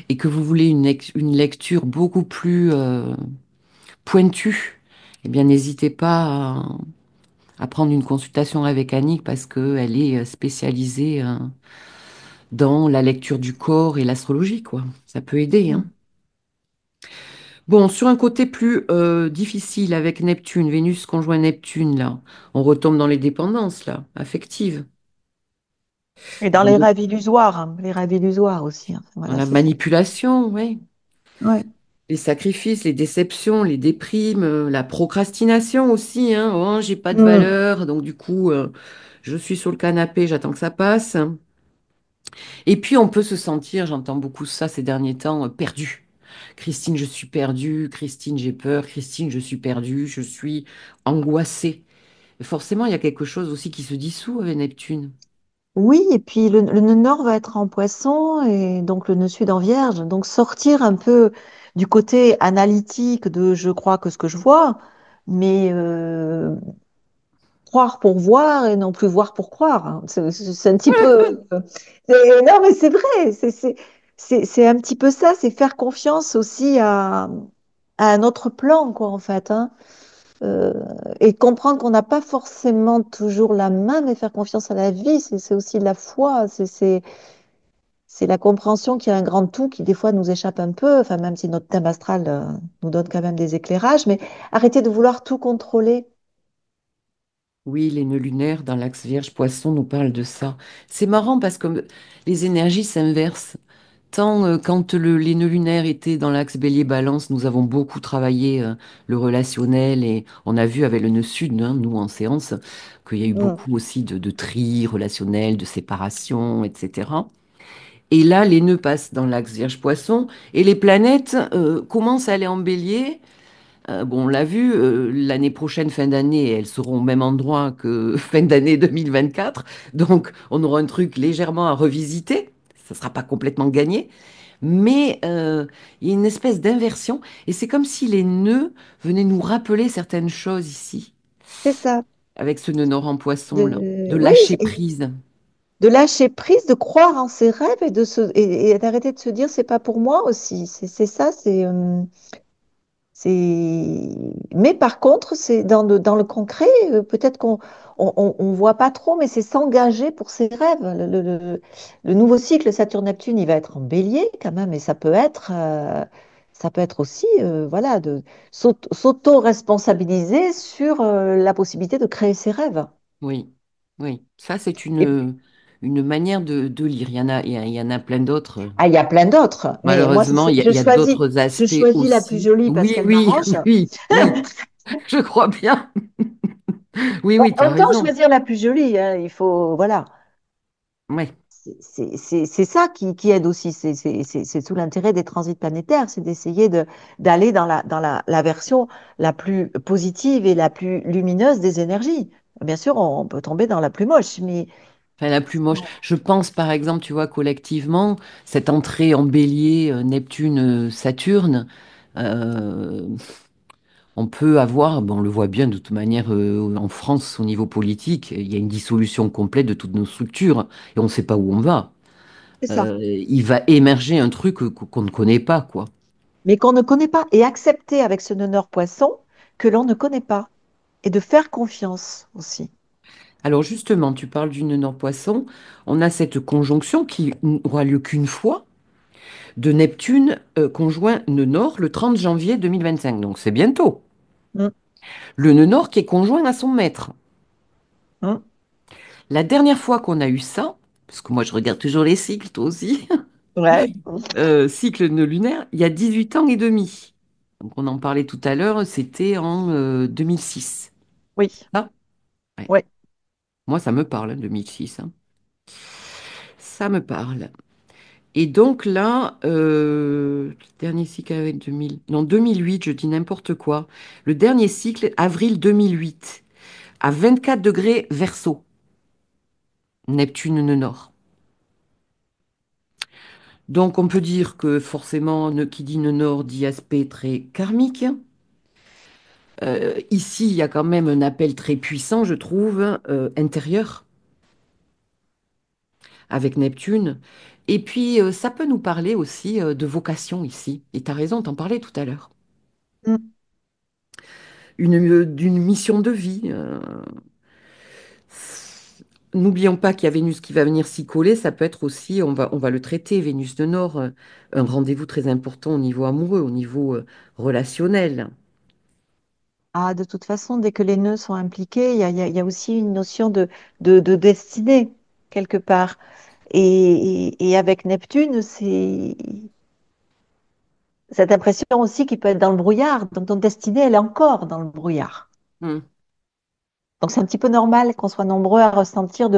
et que vous voulez une lecture beaucoup plus pointue, eh bien, n'hésitez pas à prendre une consultation avec Annick parce qu'elle est spécialisée dans la lecture du corps et l'astrologie, quoi. Ça peut aider, hein.
mm.
Bon, sur un côté plus difficile avec Neptune, Vénus conjoint Neptune, là, on retombe dans les dépendances, là, affectives,
Et dans
dans,
les rêves illusoires, hein, les rêves illusoires aussi, hein.
dans
Voilà,
la
c'est ça.
manipulation, oui.
Ouais.
Les sacrifices, les déceptions, les déprimes, la procrastination aussi, hein. Oh, j'ai pas de
Mm.
valeur, donc du coup, je suis sur le canapé, j'attends que ça passe. Et puis, on peut se sentir, j'entends beaucoup ça ces derniers temps, perdu. Christine, je suis perdue. Christine, j'ai peur. Christine, je suis perdue. Je suis angoissée. Forcément, il y a quelque chose aussi qui se dissout avec Neptune.
Oui, et puis le nœud nord va être en poisson et donc le nœud sud en vierge. Donc sortir un peu du côté analytique de je crois que ce que je vois, mais croire pour voir et non plus voir pour croire, hein. C'est un petit peu. Non, mais c'est vrai. C'est un petit peu ça. C'est faire confiance aussi à un autre plan, quoi, en fait, hein. Euh, et comprendre qu'on n'a pas forcément toujours la main, mais faire confiance à la vie, c'est aussi de la foi. C'est la compréhension qu'il y a un grand tout qui, des fois, nous échappe un peu. Enfin, même si notre thème astral nous donne quand même des éclairages, mais arrêter de vouloir tout contrôler.
Oui, les nœuds lunaires dans l'axe Vierge-Poisson nous parlent de ça. C'est marrant parce que les énergies s'inversent. Tant quand les nœuds lunaires étaient dans l'axe Bélier-Balance, nous avons beaucoup travaillé le relationnel et on a vu avec le nœud sud, hein, nous en séance, qu'il y a eu
Mm.
beaucoup aussi de tri relationnel, de séparation, etc. Et là, les nœuds passent dans l'axe Vierge-Poisson et les planètes commencent à aller en Bélier. Bon, on l'a vu, l'année prochaine, fin d'année, elles seront au même endroit que fin d'année 2024. Donc, on aura un truc légèrement à revisiter. Ça ne sera pas complètement gagné. Mais il y a une espèce d'inversion. Et c'est comme si les nœuds venaient nous rappeler certaines choses ici,
C'est ça.
avec ce nœud nord en poisson, là, de
Oui,
lâcher prise.
de lâcher prise, de croire en ses rêves et d'arrêter de se dire c'est pas pour moi aussi. C'est ça, Mais par contre, c'est dans le concret, peut-être qu'on voit pas trop, mais c'est s'engager pour ses rêves. Le nouveau cycle Saturne-Neptune, il va être en Bélier quand même, et ça peut être aussi, voilà, de s'auto-responsabiliser sur la possibilité de créer ses rêves.
Oui, oui. Ça, c'est
Et
une manière de lire. Il y en a plein d'autres.
ah, il y a plein d'autres, mais moi,
Malheureusement, il y a d'autres
je
aspects
choisis la plus
aussi.
jolie parce
Oui,
qu'elle
oui,
m'arrange.
oui, oui, je crois bien. Oui,
Bon,
oui, tu as
autant
raison.
choisir la plus jolie, hein, il faut, voilà.
Ouais.
C'est ça qui aide aussi. C'est tout l'intérêt des transits planétaires, c'est d'essayer d'aller la version la plus positive et la plus lumineuse des énergies. Bien sûr, on peut tomber dans la plus moche, mais
Enfin, la plus moche. Je pense, par exemple, tu vois, collectivement, cette entrée en bélier, Neptune-Saturne, euh, on peut avoir, bon, on le voit bien de toute manière en France, au niveau politique, il y a une dissolution complète de toutes nos structures et on ne sait pas où on va.
c'est ça.
Il va émerger un truc qu'on ne connaît pas, quoi.
Mais qu'on ne connaît pas. Et accepter avec ce nœud poisson que l'on ne connaît pas. Et de faire confiance aussi.
Alors justement, tu parles du nœud Nord-Poisson. On a cette conjonction qui n'aura lieu qu'une fois de Neptune conjoint nœud Nord le 30 janvier 2025. Donc c'est bientôt.
Mm,
Le nœud Nord qui est conjoint à son maître.
mm.
La dernière fois qu'on a eu ça, parce que moi je regarde toujours les cycles, toi aussi,
Ouais.
cycle nœud lunaire, il y a 18 ans et demi. Donc on en parlait tout à l'heure, c'était en 2006.
Oui.
Ça, ouais.
Ouais.
Moi ça me parle, hein, 2006, hein. Ça me parle. Et donc là, le dernier cycle avec 2000, non 2008, je dis n'importe quoi. Le dernier cycle, avril 2008, à 24 degrés Verseau, Neptune nœud nord. Donc on peut dire que forcément, qui dit nœud nord dit aspect très karmique. Ici, il y a quand même un appel très puissant, je trouve, intérieur, avec Neptune. Et puis, ça peut nous parler aussi de vocation ici. Et tu as raison, t'en parlais tout à l'heure.
Mm.
D'une mission de vie. N'oublions pas qu'il y a Vénus qui va venir s'y coller. Ça peut être aussi, on va le traiter, Vénus de Nord, un rendez-vous très important au niveau amoureux, au niveau relationnel.
Ah, de toute façon, dès que les nœuds sont impliqués, il y a aussi une notion de destinée, quelque part. Et avec Neptune, c'est cette impression aussi qu'il peut être dans le brouillard. Donc, ton destinée, elle est encore dans le brouillard.
Hmm,
Donc, c'est un petit peu normal qu'on soit nombreux à ressentir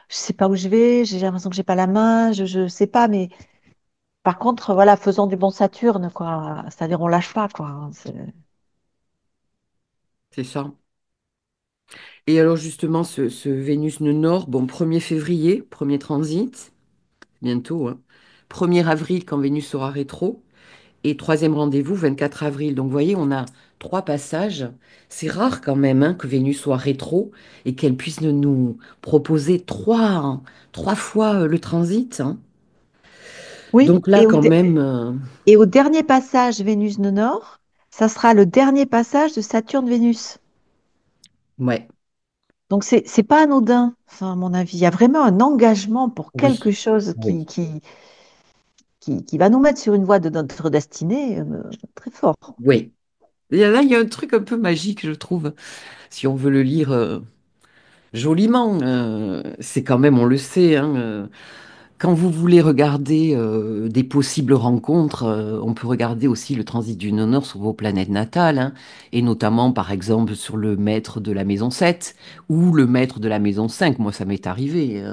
je sais pas où je vais, j'ai l'impression que j'ai pas la main, je sais pas, mais par contre, voilà, faisons du bon Saturne, quoi. C'est-à-dire, on lâche pas, quoi.
c'est ça. Et alors justement, ce Vénus nœud Nord, bon, 1er février, premier transit, bientôt, hein. 1er avril quand Vénus sera rétro. Et troisième rendez-vous, 24 avril. Donc, vous voyez, on a trois passages. C'est rare quand même hein, que Vénus soit rétro et qu'elle puisse nous proposer trois fois le transit, hein.
Oui,
Donc là, quand même,
et au dernier passage Vénus nœud Nord, ça sera le dernier passage de Saturne-Vénus.
ouais,
Donc, c'est pas anodin, enfin, à mon avis. Il y a vraiment un engagement pour quelque
oui,
chose
oui,
qui va nous mettre sur une voie de notre destinée très fort.
oui. Et là, il y a un truc un peu magique, je trouve, si on veut le lire joliment. C'est quand même, on le sait, hein, quand vous voulez regarder des possibles rencontres, on peut regarder aussi le transit du nord sur vos planètes natales, hein, et notamment par exemple sur le maître de la maison 7 ou le maître de la maison 5. Moi, ça m'est arrivé,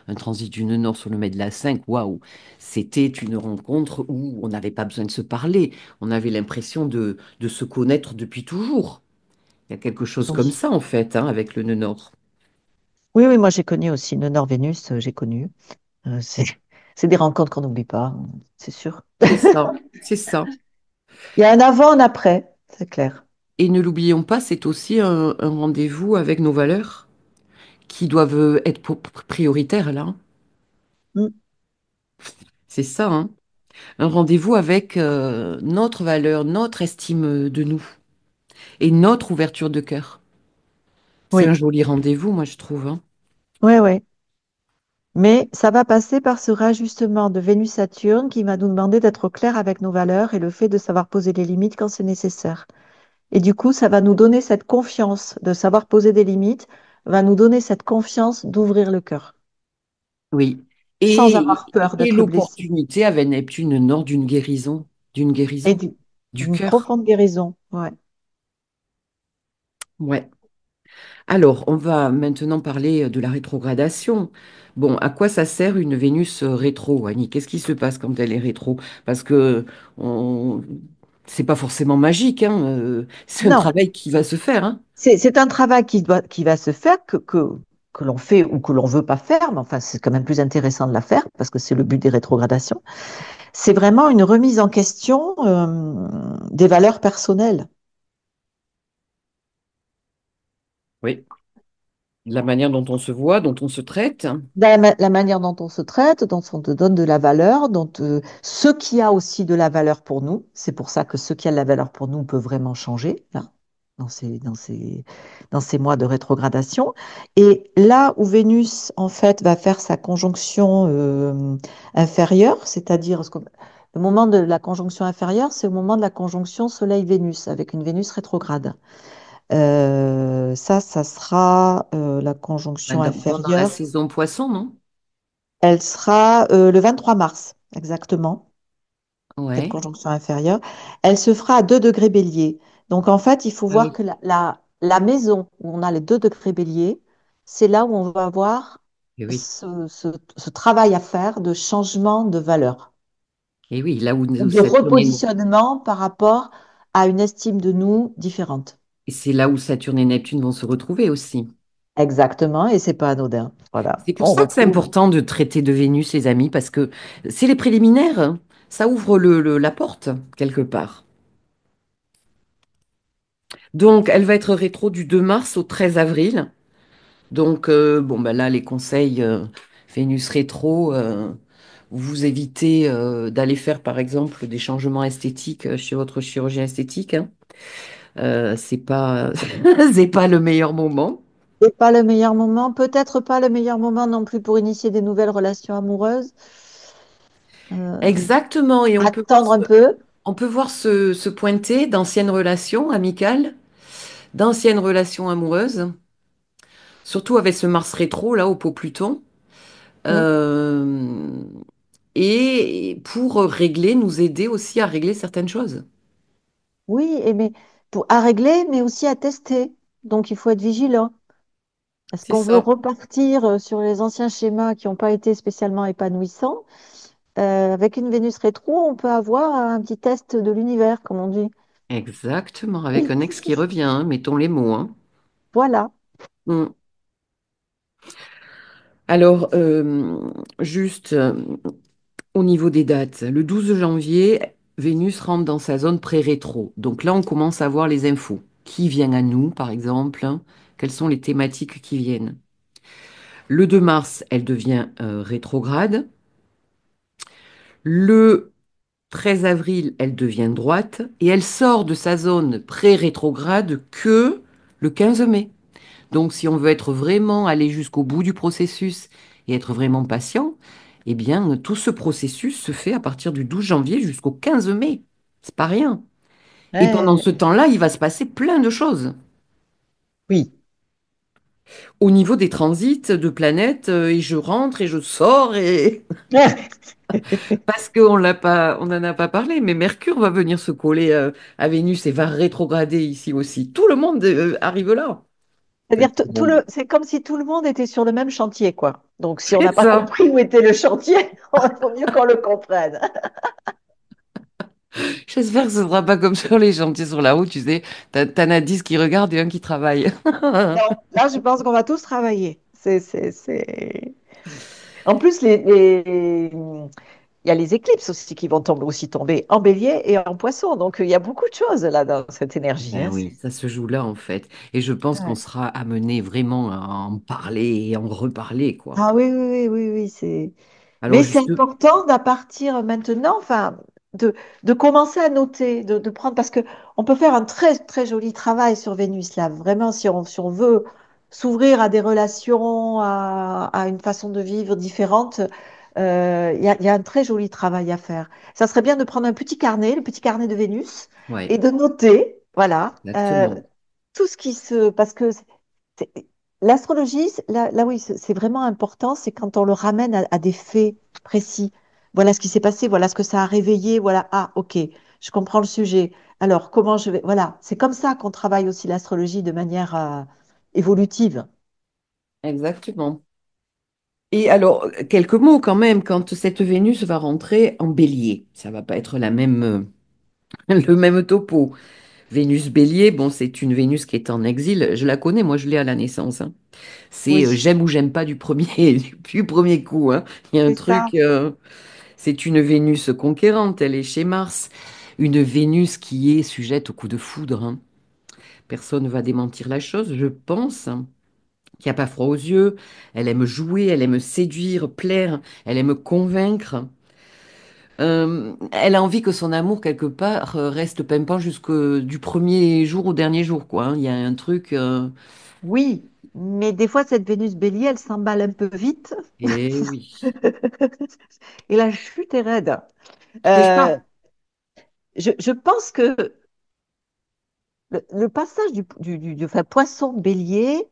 un transit du nord sur le maître de la 5. Waouh! C'était une rencontre où on n'avait pas besoin de se parler, on avait l'impression de se connaître depuis toujours. Il y a quelque chose comme
Oui,
ça en fait, hein, avec le nœud nord.
oui, oui, moi j'ai connu aussi nœud Nord-Vénus, j'ai connu. C'est c'est des rencontres qu'on n'oublie pas, c'est sûr.
C'est ça, c'est ça.
Il y a un avant, un après, c'est clair.
Et ne l'oublions pas, c'est aussi un rendez-vous avec nos valeurs qui doivent être prioritaires là.
Mm.
C'est ça, hein. Un rendez-vous avec notre valeur, notre estime de nous et notre ouverture de cœur. C'est un
Oui,
joli rendez-vous, moi, je trouve, hein.
oui, oui. Mais ça va passer par ce rajustement de Vénus-Saturne qui va nous demander d'être au clair avec nos valeurs et le fait de savoir poser des limites quand c'est nécessaire. Et du coup, ça va nous donner cette confiance de savoir poser des limites, va nous donner cette confiance d'ouvrir le cœur,
Oui.
sans
Et,
avoir peur
et
d'être blessé.
l'opportunité avec Neptune Nord d'une
Et
guérison, du
d'une
cœur.
profonde guérison. Ouais.
Ouais. Alors, on va maintenant parler de la rétrogradation. Bon, à quoi ça sert une Vénus rétro, Annie? Qu'est-ce qui se passe quand elle est rétro? Parce que on... c'est pas forcément magique, hein, c'est un
Non,
travail qui va se faire, hein.
c'est un travail qui va se faire, que l'on fait ou que l'on veut pas faire, mais enfin, c'est quand même plus intéressant de la faire parce que c'est le but des rétrogradations. C'est vraiment une remise en question des valeurs personnelles.
Oui. La manière dont on se voit, dont on se traite.
La manière dont on se traite, dont on te donne de la valeur, dont ce qui a aussi de la valeur pour nous. C'est pour ça que ce qui a de la valeur pour nous peut vraiment changer là, dans ces mois de rétrogradation. Et là où Vénus, en fait, va faire sa conjonction inférieure, c'est-à-dire le moment de la conjonction inférieure, c'est au moment de la conjonction Soleil-Vénus, avec une Vénus rétrograde. Ça sera la
Bah,
conjonction
pendant la
inférieure.
saison poisson, non?
Elle sera le 23 mars, exactement, cette
Ouais.
conjonction inférieure. Elle se fera à 2 degrés bélier. Donc, en fait, il faut
Ah
voir
oui.
que la maison où on a les 2 degrés bélier, c'est là où on va avoir
Et oui.
ce travail à faire de changement de valeur,
Et oui, là où
de
Saturne est...
repositionnement par rapport à une estime de nous différente.
Et c'est là où Saturne et Neptune vont se retrouver aussi.
Exactement, et c'est pas anodin. Voilà,
C'est pour
on
ça que c'est
retrouve.
important de traiter de Vénus, les amis, parce que c'est les préliminaires, hein. Ça ouvre la porte, quelque part. Donc, elle va être rétro du 2 mars au 13 avril. Donc, bon, bah là, les conseils Vénus rétro, vous évitez d'aller faire, par exemple, des changements esthétiques chez votre chirurgien esthétique, hein. C'est pas, c'est pas le meilleur moment.
C'est pas le meilleur moment, peut-être pas le meilleur moment non plus pour initier des nouvelles relations amoureuses. Euh,
Exactement, et
Attendre un peu.
on peut voir se pointer d'anciennes relations amicales, d'anciennes relations amoureuses, surtout avec ce Mars rétro, là, au pot Pluton.
Mm.
Euh, et pour régler, nous aider aussi à régler certaines choses.
Oui, mais à régler, mais aussi à tester. Donc il faut être vigilant. Est-ce
C'est
qu'on veut
ça.
repartir sur les anciens schémas qui n'ont pas été spécialement épanouissants? Avec une Vénus rétro, on peut avoir un petit test de l'univers, comme on dit.
Exactement, avec un ex qui revient, hein, mettons les mots, hein.
Voilà.
Mm. Alors, juste au niveau des dates, le 12 janvier, Vénus rentre dans sa zone pré-rétro. Donc là, on commence à voir les infos. Qui vient à nous, par exemple, hein, quelles sont les thématiques qui viennent. Le 2 mars, elle devient rétrograde. Le 13 avril, elle devient droite et elle sort de sa zone pré-rétrograde que le 15 mai. Donc, si on veut être vraiment aller jusqu'au bout du processus et être vraiment patient, eh bien, tout ce processus se fait à partir du 12 janvier jusqu'au 15 mai. C'est pas rien. Et pendant
Euh,
ce temps-là, il va se passer plein de choses.
oui.
Au niveau des transits de planètes, et je rentre et je sors et parce qu'on l'a pas, on n'en a pas parlé, mais Mercure va venir se coller à Vénus et va rétrograder ici aussi. Tout le monde arrive là. Enfin,
C'est-à-dire,
tout le monde.
c'est comme si tout le monde était sur le même chantier, quoi. Donc, si on n'a
C'est
pas
ça.
compris où était le chantier, il vaut mieux qu'on le comprenne.
J'espère que ce sera pas comme sur les chantiers sur la route, tu sais. T'en as 10 qui regardent et un qui travaille.
Non, là, je pense qu'on va tous travailler. En plus, il y a les éclipses aussi qui vont aussi tomber en bélier et en poisson. Donc, il y a beaucoup de choses là dans cette énergie,
Ben
hein.
oui, ça se joue là en fait. Et je pense qu'on
Ouais.
sera amené vraiment à en parler et en reparler, quoi.
Ah oui, oui, oui, oui, oui, c'est.
Alors
Mais c'est
juste,
important d'à partir maintenant, enfin, de, de commencer à noter, de prendre, parce que on peut faire un très, très joli travail sur Vénus, là, vraiment, si on veut s'ouvrir à des relations, à une façon de vivre différente, il y a un très joli travail à faire. Ça serait bien de prendre un petit carnet, le petit carnet de Vénus,
ouais,
et de noter, voilà,
exactement.
tout ce qui se... Parce que c'est- l'astrologie, là oui, c'est vraiment important, c'est quand on le ramène à des faits précis. Voilà ce qui s'est passé, voilà ce que ça a réveillé, voilà, ah, ok, je comprends le sujet. Alors, comment je vais... Voilà, c'est comme ça qu'on travaille aussi l'astrologie de manière évolutive.
Exactement. Et alors, quelques mots quand même, quand cette Vénus va rentrer en Bélier, ça va pas être la même, le même topo. Vénus Bélier, bon, c'est une Vénus qui est en exil. Je la connais, moi, je l'ai à la naissance, hein. C'est
Oui,
j'aime ou j'aime pas du premier, du premier coup, hein. Il y a un
c'est
truc,
ça.
c'est une Vénus conquérante, elle est chez Mars. Une Vénus qui est sujette au coup de foudre, hein. Personne ne va démentir la chose, je pense, hein, qui a pas froid aux yeux. Elle aime jouer, elle aime séduire, plaire, elle aime convaincre. Elle a envie que son amour, quelque part, reste pimpant jusque du premier jour au dernier jour, quoi, hein. Il y a un truc.
Oui, mais des fois, cette Vénus bélier, elle s'emballe un peu vite.
Eh oui.
Et la chute est raide.
C'est
Euh,
ça.
je pense que le passage enfin, poisson bélier,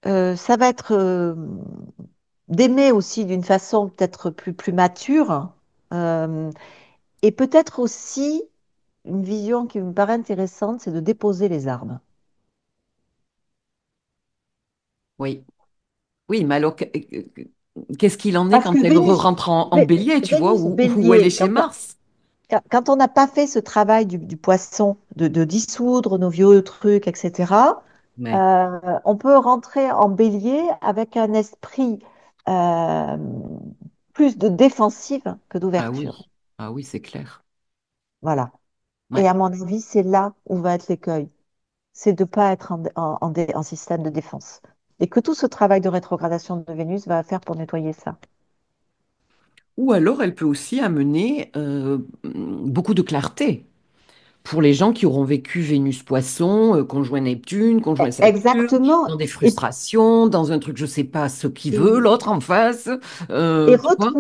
ça va être d'aimer aussi d'une façon peut-être plus mature, euh, et peut-être aussi une vision qui me paraît intéressante, c'est de déposer les armes.
Oui. Oui, mais alors, qu'est-ce qu'il en est
Parce que
quand elle rentre en bélier, tu vois,
Vénus
où elle est
bélier,
chez Mars?
quand on n'a pas fait ce travail du poisson, de dissoudre nos vieux trucs, etc.,
Ouais.
on peut rentrer en bélier avec un esprit euh, plus de défensive que
Ah
d'ouverture.
oui. Ah oui, c'est clair.
Voilà. Et
Ouais.
à mon avis, c'est là où va être l'écueil. C'est de ne pas être en système de défense. Et que tout ce travail de rétrogradation de Vénus va faire pour nettoyer ça.
Ou alors, elle peut aussi amener beaucoup de clarté pour les gens qui auront vécu Vénus-Poisson, conjoint Neptune, conjoint Saturne,
Exactement.
dans des frustrations, dans un truc, je sais pas ce qu'il veut,
Et,
l'autre en face, tu vois?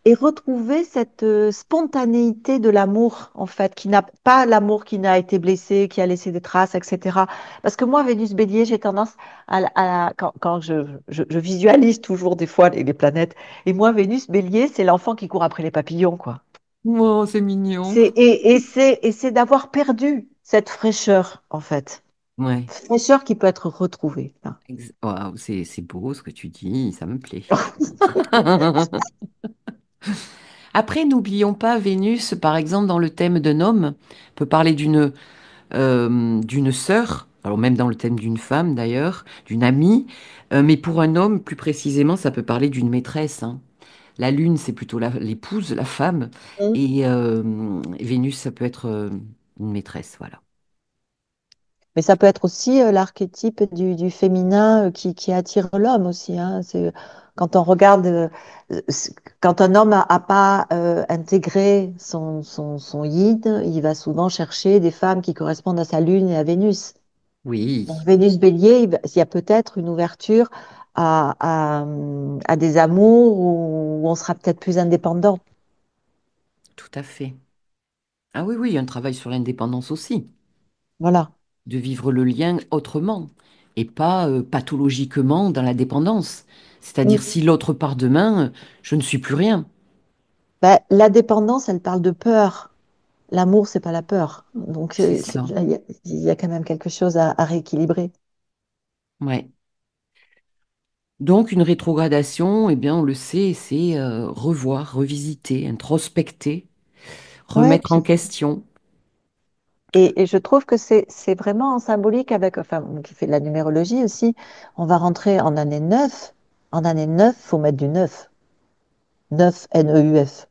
et retrouver cette spontanéité de l'amour, en fait, qui n'a pas l'amour qui n'a été blessé, qui a laissé des traces, etc. Parce que moi, Vénus Bélier, j'ai tendance quand je visualise toujours des fois les planètes, et moi, Vénus Bélier, c'est l'enfant qui court après les papillons, quoi.
Oh, c'est mignon.
Et c'est d'avoir perdu cette fraîcheur, en fait.
Ouais.
Fraîcheur qui peut être retrouvée, là.
Waouh, c'est beau ce que tu dis, ça me plaît. Après, n'oublions pas Vénus, par exemple, dans le thème d'un homme, peut parler d'une sœur, alors même dans le thème d'une femme d'ailleurs, d'une amie, mais pour un homme, plus précisément, ça peut parler d'une maîtresse, hein. La lune, c'est plutôt l'épouse, la femme, et Vénus, ça peut être une maîtresse, voilà.
Mais ça peut être aussi l'archétype du féminin qui attire l'homme aussi, hein. Quand on regarde, quand un homme a pas intégré son yin, il va souvent chercher des femmes qui correspondent à sa lune et à Vénus. Donc
Oui,
Vénus Bélier, il y a peut-être une ouverture à des amours où on sera peut-être plus indépendant.
tout à fait. Ah oui, oui, il y a un travail sur l'indépendance aussi,
Voilà.
de vivre le lien autrement, et pas pathologiquement dans la dépendance. C'est-à-dire,
Mm.
si l'autre part demain, je ne suis plus rien.
Ben, la dépendance, elle parle de peur. L'amour, c'est pas la peur. Donc,
C'est ça.
il y a quand même quelque chose à rééquilibrer.
Ouais. Donc, une rétrogradation, eh bien, on le sait, c'est revoir, revisiter, introspecter,
Ouais,
remettre en question.
et je trouve que c'est vraiment symbolique avec, enfin, qui fait de la numérologie aussi. On va rentrer en année 9. En année 9, faut mettre du 9. 9, Neuf.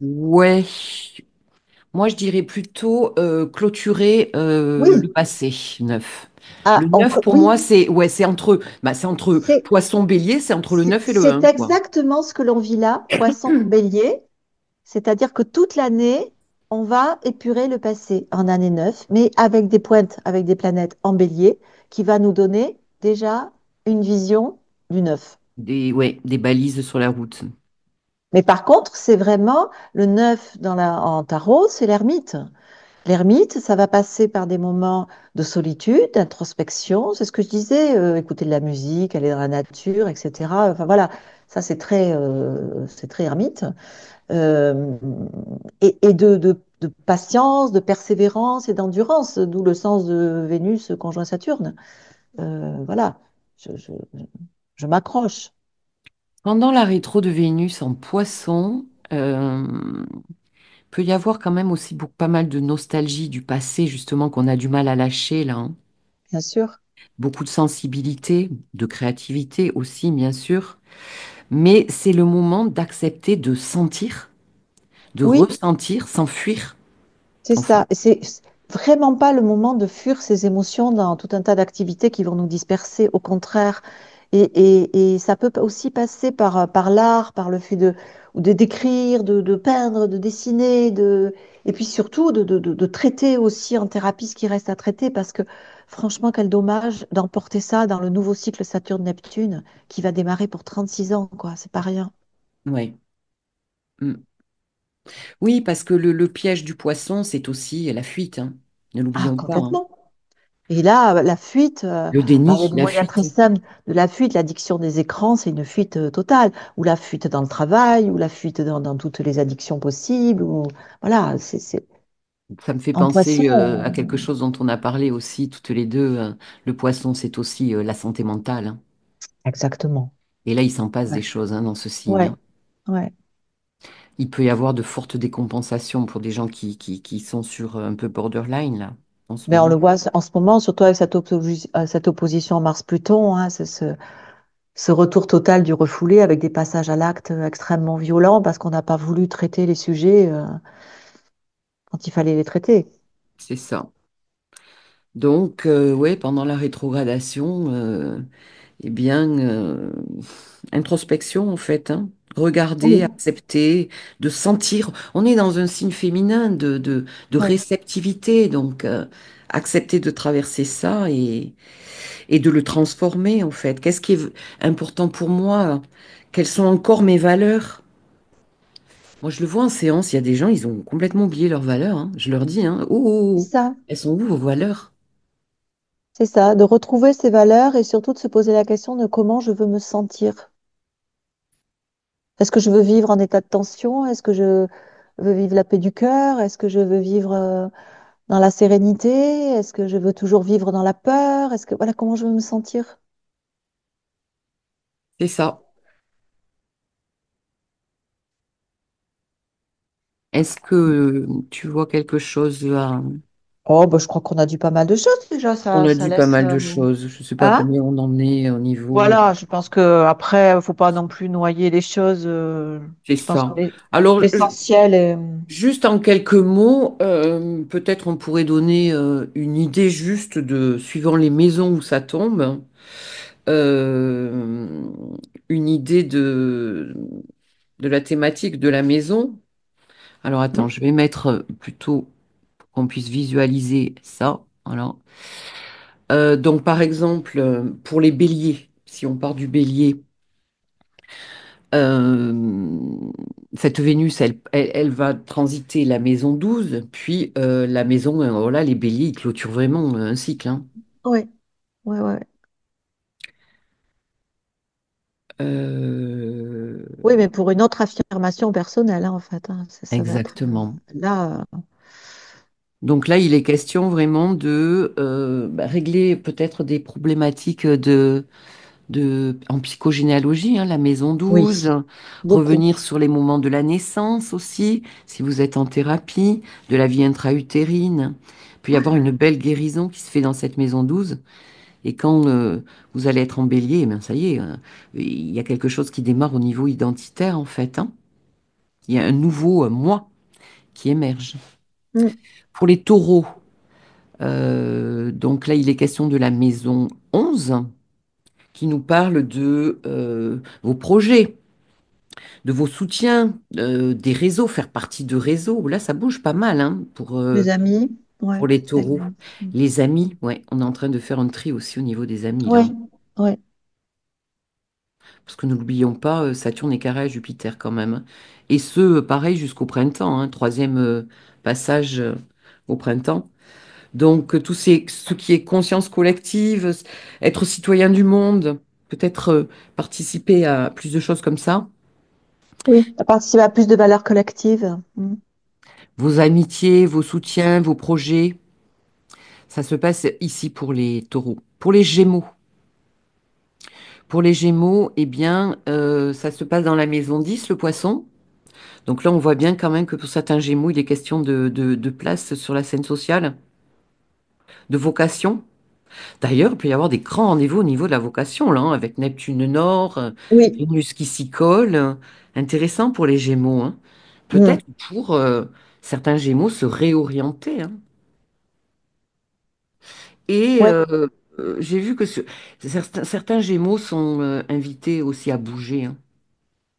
Ouais, Moi, je dirais plutôt clôturer le
Oui.
passé neuf. Le
Ah,
9, pour
oui,
moi, c'est entre
c'est
poisson bélier, c'est entre le 9 et le
c'est
1, quoi.
exactement ce que l'on vit là, poisson bélier, c'est-à-dire que toute l'année, on va épurer le passé en année 9, mais avec des pointes, avec des planètes en bélier, qui va nous donner déjà une vision du 9.
Ouais, des balises sur la route.
Mais par contre, c'est vraiment le 9 en tarot, c'est l'ermite. L'ermite, ça va passer par des moments de solitude, d'introspection. C'est ce que je disais, écouter de la musique, aller dans la nature, etc. Enfin voilà, ça c'est très ermite. Euh, et de patience, de persévérance et d'endurance, d'où le sens de Vénus conjoint Saturne. Voilà, je, je- je m'accroche,
Pendant la rétro de Vénus en poisson, peut y avoir quand même aussi pas mal de nostalgie du passé, justement, qu'on a du mal à lâcher, là, hein.
bien sûr.
Beaucoup de sensibilité, de créativité aussi, bien sûr. Mais c'est le moment d'accepter de sentir, de
Oui,
ressentir sans fuir,
c'est
en fait.
ça. Et c'est vraiment pas le moment de fuir ses émotions dans tout un tas d'activités qui vont nous disperser. Au contraire. Et ça peut aussi passer par l'art, par le fait ou de d'écrire, de peindre, de dessiner, et puis surtout de traiter aussi en thérapie ce qui reste à traiter, parce que franchement, quel dommage d'emporter ça dans le nouveau cycle Saturne-Neptune qui va démarrer pour 36 ans, quoi. C'est pas rien.
Ouais. Mm. Oui, parce que le piège du poisson, c'est aussi la fuite, hein. Ne
Ah,
l'oublions pas, hein.
complètement. Et là, la fuite,
Le
par les
déni, la
moyens très
fuite.
simples de la fuite, l'addiction des écrans, c'est une fuite totale. Ou la fuite dans le travail, ou la fuite dans toutes les addictions possibles. Ou... Voilà,
Ça me fait
en
penser à
poisson,
quelque chose dont on a parlé aussi toutes les deux. Le poisson, c'est aussi la santé mentale, hein.
exactement.
Et là, il s'en passe
Ouais,
des choses, hein, dans ce signe,
ouais,
hein.
ouais.
Il peut y avoir de fortes décompensations pour des gens qui sont sur un peu borderline, là, en ce
Mais on
moment.
le voit en ce moment, surtout avec cette opposition Mars-Pluton, hein, c'est ce retour total du refoulé avec des passages à l'acte extrêmement violents parce qu'on n'a pas voulu traiter les sujets quand il fallait les traiter.
C'est ça. Donc, ouais, pendant la rétrogradation, eh bien, introspection en fait, hein. Regarder,
Oui,
accepter, de sentir. On est dans un signe féminin de
oui,
réceptivité, donc accepter de traverser ça et de le transformer en fait. Qu'est-ce qui est important pour moi? Quelles sont encore mes valeurs? Moi, je le vois en séance, il y a des gens, ils ont complètement oublié leurs valeurs, hein. Je leur dis, hein, oh,
c'est
oh, oh,
ça.
elles sont où vos valeurs?
C'est ça, de retrouver ses valeurs et surtout de se poser la question de comment je veux me sentir. Est-ce que je veux vivre en état de tension? Est-ce que je veux vivre la paix du cœur? Est-ce que je veux vivre dans la sérénité? Est-ce que je veux toujours vivre dans la peur? Est-ce que voilà comment je veux me sentir?
C'est ça. Est-ce que tu vois quelque chose à...
Oh, bah, je crois qu'on a dit pas mal de choses déjà.
On a
Ça
dit pas
laisse.
mal de choses. Je ne sais pas
Hein?
combien on en est au niveau.
Voilà, je pense que après, faut pas non plus noyer les choses.
C'est
Je pense que
ça. Alors,
l'essentiel est.
juste en quelques mots, peut-être on pourrait donner une idée juste de, suivant les maisons où ça tombe, euh, une idée de la thématique de la maison. Alors, attends, je vais mettre plutôt pour qu'on puisse visualiser ça. Voilà. Donc, par exemple, pour les béliers, si on part du bélier, cette Vénus, elle va transiter la maison 12, puis la maison, voilà, les béliers, ils clôturent vraiment un cycle, hein.
Oui, oui, oui.
Euh,
Oui, mais pour une autre affirmation personnelle, hein, en fait, hein. Ça va être
exactement.
là.
Donc là, il est question vraiment de régler peut-être des problématiques en psychogénéalogie, hein, la maison
Oui,
12,
beaucoup.
revenir sur les moments de la naissance aussi, si vous êtes en thérapie, de la vie intra-utérine. Il peut y avoir une belle guérison qui se fait dans cette maison 12. Et quand vous allez être en bélier, eh bien, ça y est, il y a quelque chose qui démarre au niveau identitaire, en fait, hein. Il y a un nouveau moi qui émerge.
Mm.
Pour les taureaux, donc là, il est question de la maison 11 qui nous parle de vos projets, de vos soutiens, des réseaux, faire partie de réseaux. Là, ça bouge pas mal hein,
Les amis, ouais.
pour les
Les
taureaux.
amis. Mm.
Les amis, ouais, on est en train de faire un tri aussi au niveau des amis, là.
Ouais, ouais.
Parce que n'oublions pas, Saturne est carré à Jupiter quand même, hein. Et ce, pareil, jusqu'au printemps, hein, troisième passage au printemps. Donc, ce qui est conscience collective, être citoyen du monde, peut-être participer à plus de choses comme ça.
Oui, à participer à plus de valeurs collectives. Mm.
Vos amitiés, vos soutiens, vos projets, ça se passe ici pour les taureaux. Pour les Gémeaux, eh bien, ça se passe dans la maison 10, le poisson. Donc là, on voit bien quand même que pour certains Gémeaux, il est question de place sur la scène sociale, de vocation. D'ailleurs, il peut y avoir des grands rendez-vous au niveau de la vocation, là, hein, avec Neptune Nord,
Oui.
Vénus qui s'y colle. Intéressant pour les Gémeaux, hein.
Mm.
Peut-être pour certains Gémeaux se réorienter, hein. Et
Ouais.
j'ai vu que certains Gémeaux sont invités aussi à bouger, hein,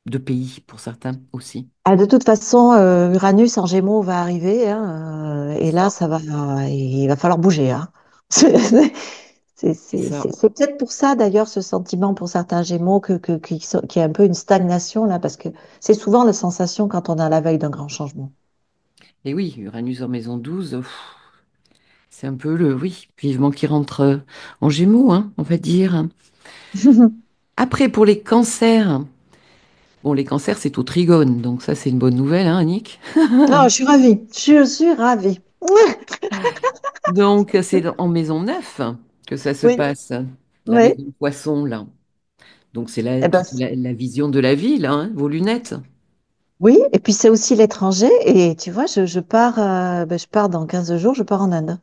de pays pour certains aussi.
Ah, de toute façon, Uranus en Gémeaux va arriver, hein,
C'est
et là,
ça,
ça va, il va falloir bouger, hein.
c'est ça.
C'est peut-être pour ça, d'ailleurs, ce sentiment pour certains Gémeaux qu'il y a un peu une stagnation là, parce que c'est souvent la sensation quand on est à la veille d'un grand changement.
Et oui, Uranus en maison 12, c'est un peu le, oui, vivement qui rentre en Gémeaux, hein, on va dire. Après, pour les cancers, bon, les cancers, c'est au trigone, donc ça, c'est une bonne nouvelle, hein, Annick.
Ah, je suis ravie, je suis ravie.
Donc, c'est en maison 9 que ça se
Oui,
passe, la
oui.
maison poisson, là. Donc, c'est
Eh ben,
toute la vision de la ville, hein, vos lunettes.
oui, et puis c'est aussi l'étranger, et tu vois, je pars, je pars dans 15 jours, je pars en Inde.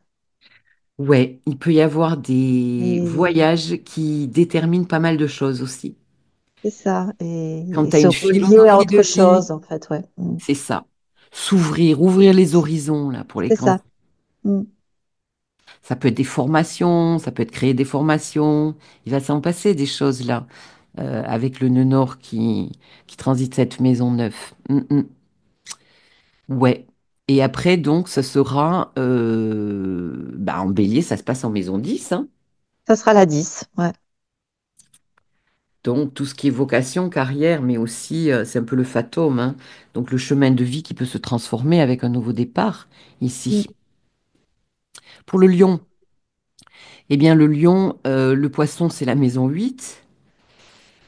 Ouais, il peut y avoir des
Et
voyages qui déterminent pas mal de choses aussi.
c'est ça,
Quand
et
tu as
se
une
relier à
philosophie de
autre
vie,
chose, en fait, ouais. Mm.
c'est ça. S'ouvrir, ouvrir les horizons, là, pour les
C'est
cancers.
ça. Mm.
Ça peut être des formations, ça peut être créer des formations. Il va s'en passer des choses là, avec le nœud nord qui transite cette maison neuve. Ouais. Et après, donc, ça sera bah, en bélier, ça se passe en maison 10, hein.
Ça sera la 10, ouais.
Donc, tout ce qui est vocation, carrière, mais aussi, c'est un peu le fatum, hein. Donc, le chemin de vie qui peut se transformer avec un nouveau départ
Mm.
ici. Pour le lion, eh bien, le lion, le poisson, c'est la maison 8.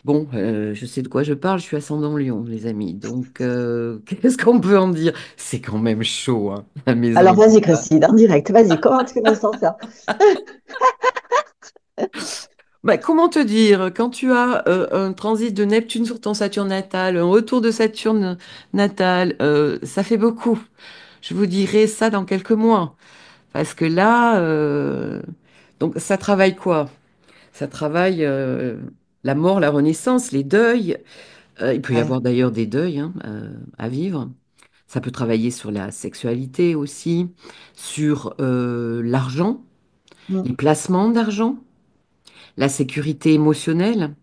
Bon, je sais de quoi je parle, je suis ascendant Lion, les amis. Donc, qu'est-ce qu'on peut en dire? C'est quand même chaud, hein, la
Alors,
maison.
vas-y, Christine, en direct, vas-y, comment tu me sens ça?
Bah, comment te dire, quand tu as un transit de Neptune sur ton Saturne natal, un retour de Saturne natal, ça fait beaucoup. Je vous dirai ça dans quelques mois. Parce que là, donc ça travaille quoi? Ça travaille la mort, la renaissance, les deuils. Il peut y
Ouais.
avoir d'ailleurs des deuils hein, à vivre. Ça peut travailler sur la sexualité aussi, sur l'argent,
Mm.
les placements d'argent, la sécurité émotionnelle.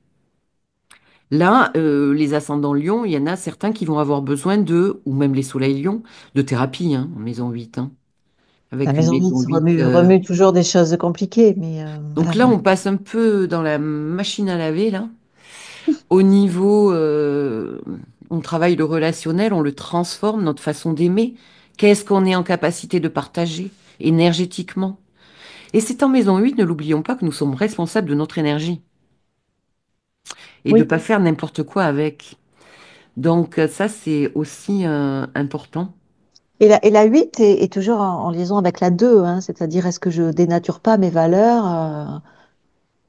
Là, les ascendants Lion, il y en a certains qui vont avoir besoin de, ou même les soleils Lion, de thérapie hein, en maison 8, hein,
La
avec une
maison
maison
10
8.
remue toujours des choses compliquées, mais
Donc
voilà.
là, on passe un peu dans la machine à laver, là. Au niveau, on travaille le relationnel, on le transforme, notre façon d'aimer. Qu'est-ce qu'on est en capacité de partager énergétiquement? Et c'est en maison 8, ne l'oublions pas, que nous sommes responsables de notre énergie et de ne
Oui.
pas faire n'importe quoi avec. Donc ça, c'est aussi important.
Et la 8 est toujours en liaison avec la 2, hein, c'est-à-dire est-ce que je dénature pas mes valeurs,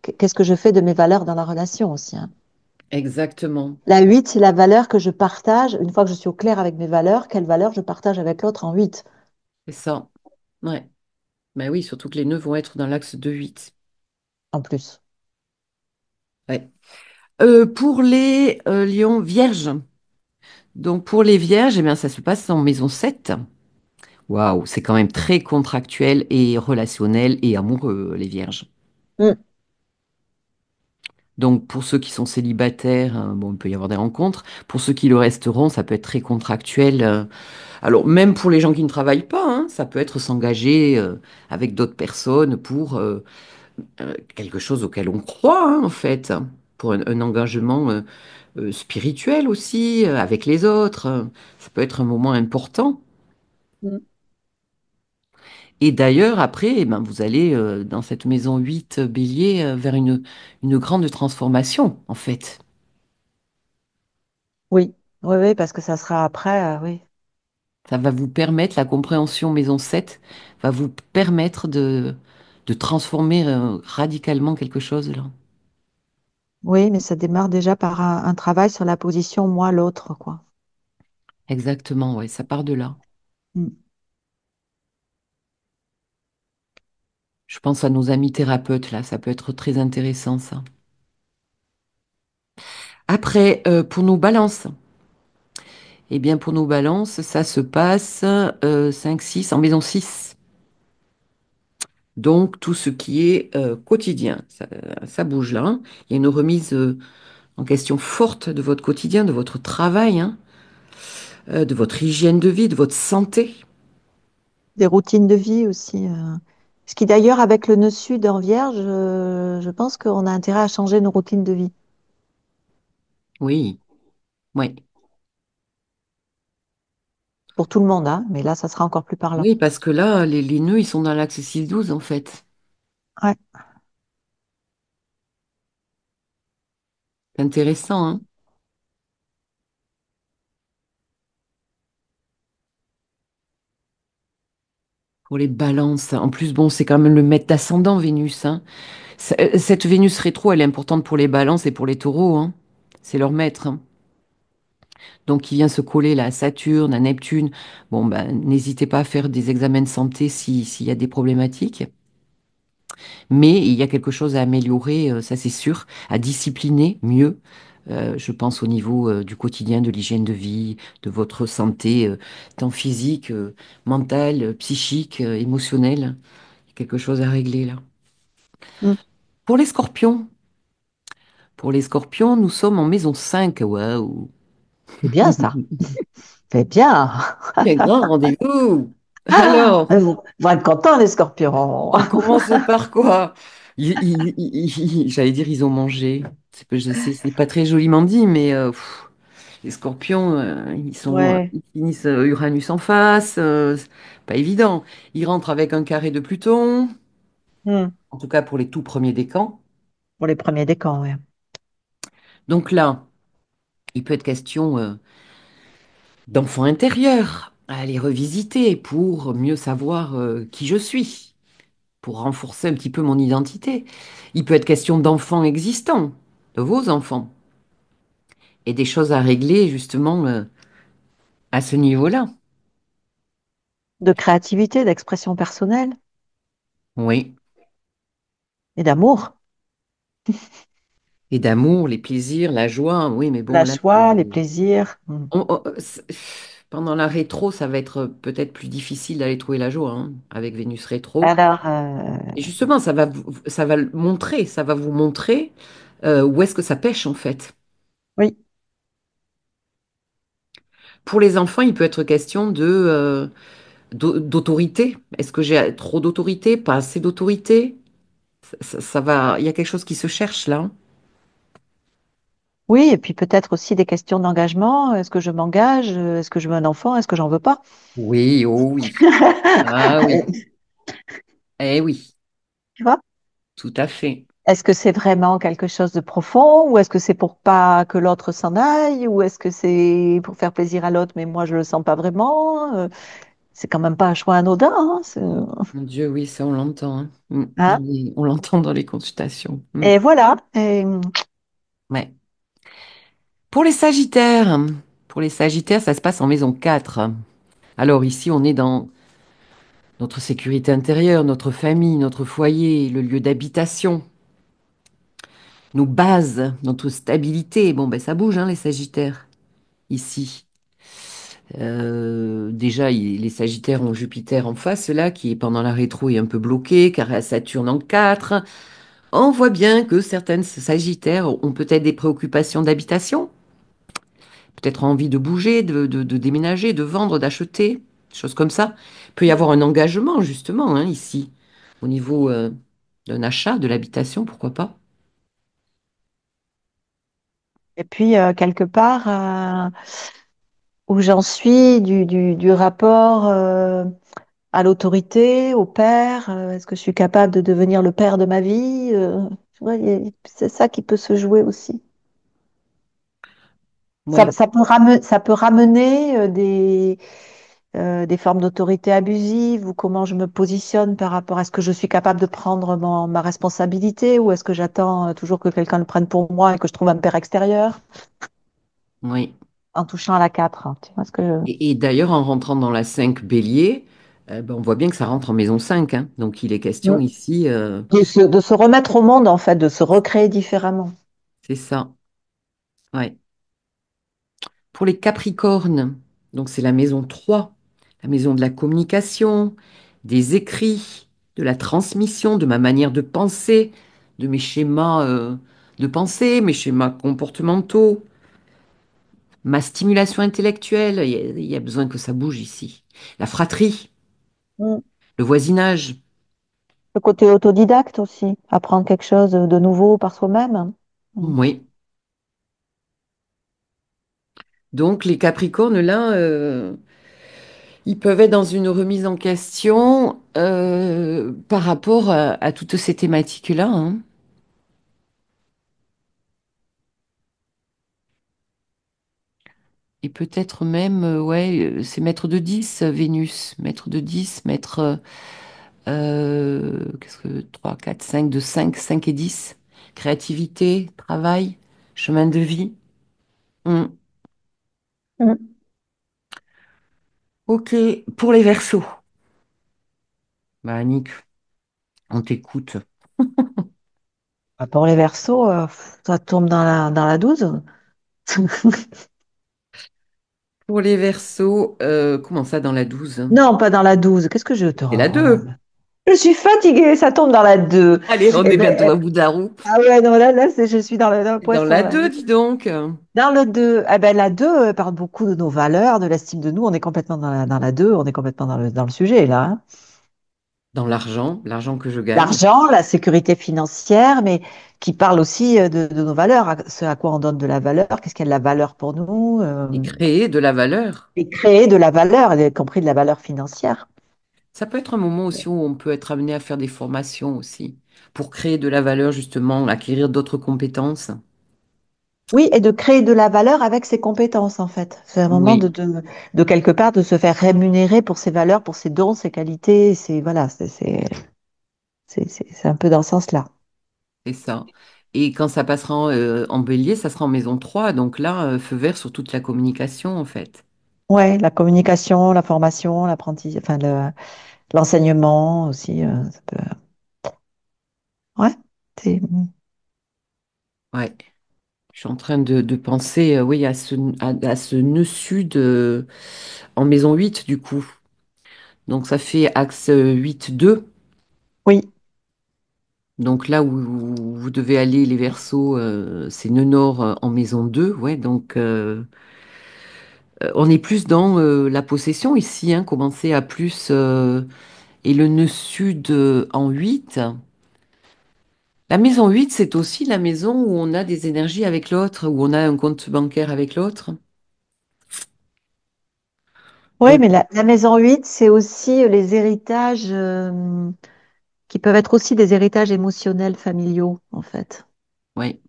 qu'est-ce que je fais de mes valeurs dans la relation aussi, hein.
Exactement.
La 8, c'est la valeur que je partage. Une fois que je suis au clair avec mes valeurs, quelles valeurs je partage avec l'autre en 8
C'est ça. Ouais. Ben oui, surtout que les nœuds vont être dans l'axe de 8.
en plus.
Ouais. Pour les lions vierges, donc pour les vierges, eh bien, ça se passe en maison 7. Waouh, c'est quand même très contractuel et relationnel et amoureux, les vierges.
Mm.
Donc, pour ceux qui sont célibataires, bon, il peut y avoir des rencontres. Pour ceux qui le resteront, ça peut être très contractuel. Alors, même pour les gens qui ne travaillent pas, hein, ça peut être s'engager avec d'autres personnes pour quelque chose auquel on croit, hein, en fait, pour un engagement spirituel aussi, avec les autres. Ça peut être un moment important.
Mm.
Et d'ailleurs, après, eh ben, vous allez dans cette maison 8 Bélier vers une grande transformation, en fait.
Oui, oui, oui, parce que ça sera après, oui.
Ça va vous permettre, la compréhension maison 7 va vous permettre de transformer radicalement quelque chose là.
Oui, mais ça démarre déjà par un travail sur la position moi, l'autre, quoi.
Exactement, ouais, ça part de là.
Mm.
Je pense à nos amis thérapeutes là, ça peut être très intéressant ça. Après, pour nos balances, eh bien pour nos balances, ça se passe 5-6 en maison 6. Donc tout ce qui est quotidien, ça bouge là, hein. Il y a une remise en question forte de votre quotidien, de votre travail, hein, de votre hygiène de vie, de votre santé.
Des routines de vie aussi. Ce qui d'ailleurs, avec le nœud sud en Vierge, je pense qu'on a intérêt à changer nos routines de vie.
Oui, oui.
Pour tout le monde, hein, mais là, ça sera encore plus parlant.
Oui, parce que là, les nœuds, ils sont dans l'axe 6-12 en fait.
Ouais.
C'est intéressant, hein, pour les balances. En plus, bon, c'est quand même le maître d'ascendant, Vénus, hein. Cette Vénus rétro, elle est importante pour les balances et pour les taureaux, hein. C'est leur maître, hein. Donc, il vient se coller là à Saturne, à Neptune. Bon, ben, n'hésitez pas à faire des examens de santé s'il y a des problématiques. Mais il y a quelque chose à améliorer, ça c'est sûr, à discipliner mieux. Je pense au niveau du quotidien, de l'hygiène de vie, de votre santé, tant physique, mentale, psychique, émotionnelle. Il y a quelque chose à régler là.
Mm.
Pour les scorpions, nous sommes en maison 5. Waouh!
C'est bien ça. C'est bien.
Quel grand rendez-vous! Alors,
Vont être contents, les scorpions.
on commence par quoi? J'allais dire, ils ont mangé. C'est pas très joliment dit, mais les scorpions,
Ouais.
ils finissent Uranus en face. C'est pas évident. Ils rentrent avec un carré de Pluton,
Mm.
en tout cas pour les tout premiers décans.
Pour les premiers décans, ouais.
Donc là, il peut être question d'enfant intérieur, à les revisiter pour mieux savoir qui je suis, pour renforcer un petit peu mon identité. Il peut être question d'enfants existants, de vos enfants, et des choses à régler justement à ce niveau-là.
De créativité, d'expression personnelle
Oui.
et d'amour.
Et d'amour, les plaisirs, la joie, oui, mais bon,
La
là,
joie, les plaisirs. Mm.
pendant la rétro, ça va être peut-être plus difficile d'aller trouver la joie, hein, avec Vénus rétro.
Alors,
Et justement, ça va le montrer, ça va vous montrer où est-ce que ça pêche en fait.
oui,
Pour les enfants, il peut être question d'autorité. Est-ce que j'ai trop d'autorité, pas assez d'autorité? Ça va, il y a quelque chose qui se cherche là.
oui, et puis peut-être aussi des questions d'engagement. Est-ce que je m'engage? Est-ce que je veux un enfant? Est-ce que j'en veux pas?
Oui, oh oui. Ah oui. Eh oui,
Tu vois?
tout à fait.
Est-ce que c'est vraiment quelque chose de profond ou est-ce que c'est pour pas que l'autre s'en aille ou est-ce que c'est pour faire plaisir à l'autre mais moi je le sens pas vraiment? C'est quand même pas un choix anodin, hein,
Mon Dieu, oui, ça on l'entend, hein.
hein.
On l'entend dans les consultations.
Et voilà. Et,
Ouais. Pour les Sagittaires, ça se passe en maison 4. Alors ici, on est dans notre sécurité intérieure, notre famille, notre foyer, le lieu d'habitation, nos bases, notre stabilité. Bon, ben ça bouge, hein, les Sagittaires, ici. Déjà, les Sagittaires ont Jupiter en face, là, qui pendant la rétro est un peu bloqué, car à Saturne en 4. On voit bien que certaines Sagittaires ont peut-être des préoccupations d'habitation, peut-être envie de bouger, de déménager, de vendre, d'acheter, des choses comme ça. Il peut y avoir un engagement, justement, hein, ici, au niveau d'un achat, de l'habitation, pourquoi pas.
Et puis, quelque part, où j'en suis du rapport à l'autorité, au père, est-ce que je suis capable de devenir le père de ma vie? Tu vois, c'est ça qui peut se jouer aussi.
Oui,
Ça peut ramener des formes d'autorité abusive ou comment je me positionne par rapport à ce que je suis capable de prendre ma responsabilité ou est-ce que j'attends toujours que quelqu'un le prenne pour moi et que je trouve un père extérieur
oui.
en touchant à la 4. Hein. Tu vois ce que
Et d'ailleurs, en rentrant dans la 5 Bélier, ben, on voit bien que ça rentre en maison 5, hein. Donc, il est question
Mm.
ici,
De se remettre au monde, en fait, de se recréer différemment.
c'est ça. Ouais. Pour les Capricornes, donc c'est la maison 3, la maison de la communication, des écrits, de la transmission, de ma manière de penser, de mes schémas de pensée, mes schémas comportementaux, ma stimulation intellectuelle. Il y a besoin que ça bouge ici. La fratrie,
Mm.
le voisinage.
Le côté autodidacte aussi, apprendre quelque chose de nouveau par soi-même. Mm.
Oui. Donc les Capricornes, là, ils peuvent être dans une remise en question par rapport à toutes ces thématiques-là, hein. Et peut-être même, ouais, c'est maître de 10 Vénus. Maître de 10 maître, qu'est-ce que 3 4 5 de 5 et 10. Créativité, travail, chemin de vie. Hmm.
Mm.
Ok, pour les Verseaux. Bah, Annick, on t'écoute.
Pour les Verseaux, ça tombe dans la 12.
Pour les Verseaux, comment ça dans la 12?
Non, pas dans la 12. Qu'est-ce que je te
C'est la
rends? Oh là
2.
là. Je suis fatiguée, ça tombe dans la 2.
Allez, on
Eh
est
ben,
bientôt à bout de la roue.
ah ouais, non, je suis dans le
C'est dans
poisson,
la
là.
2, dis donc.
Dans le 2, eh ben, la 2 parle beaucoup de nos valeurs, de l'estime de nous. On est complètement dans la 2, on est complètement dans le sujet, là. Hein.
Dans l'argent, l'argent que je gagne.
L'argent, la sécurité financière, mais qui parle aussi de nos valeurs, ce à quoi on donne de la valeur, qu'est-ce qui a de la valeur pour nous,
Et créer de la valeur.
et créer de la valeur, y compris de la valeur financière.
Ça peut être un moment aussi où on peut être amené à faire des formations aussi, pour créer de la valeur justement, acquérir d'autres compétences.
Oui, et de créer de la valeur avec ses compétences, en fait. C'est un moment
Oui,
de quelque part de se faire rémunérer pour ses valeurs, pour ses dons, ses qualités. Voilà, c'est un peu dans ce sens-là.
c'est ça. Et quand ça passera en bélier, ça sera en maison 3. Donc là, feu vert sur toute la communication en fait.
Ouais, la communication, la formation, l'apprentissage, enfin l'enseignement aussi, ça peut. Ouais, c'est.
Ouais. Je suis en train de penser, oui, à ce nœud sud en maison 8 du coup. Donc ça fait axe 8-2.
Oui,
Donc là où vous devez aller les Verseaux, c'est nœud nord en maison 2. Ouais, donc on est plus dans la possession ici, hein, commencer à plus. Et le nœud sud en 8. La maison 8, c'est aussi la maison où on a des énergies avec l'autre, où on a un compte bancaire avec l'autre.
oui,
Donc,
mais la maison 8, c'est aussi les héritages qui peuvent être aussi des héritages émotionnels familiaux, en fait.
oui,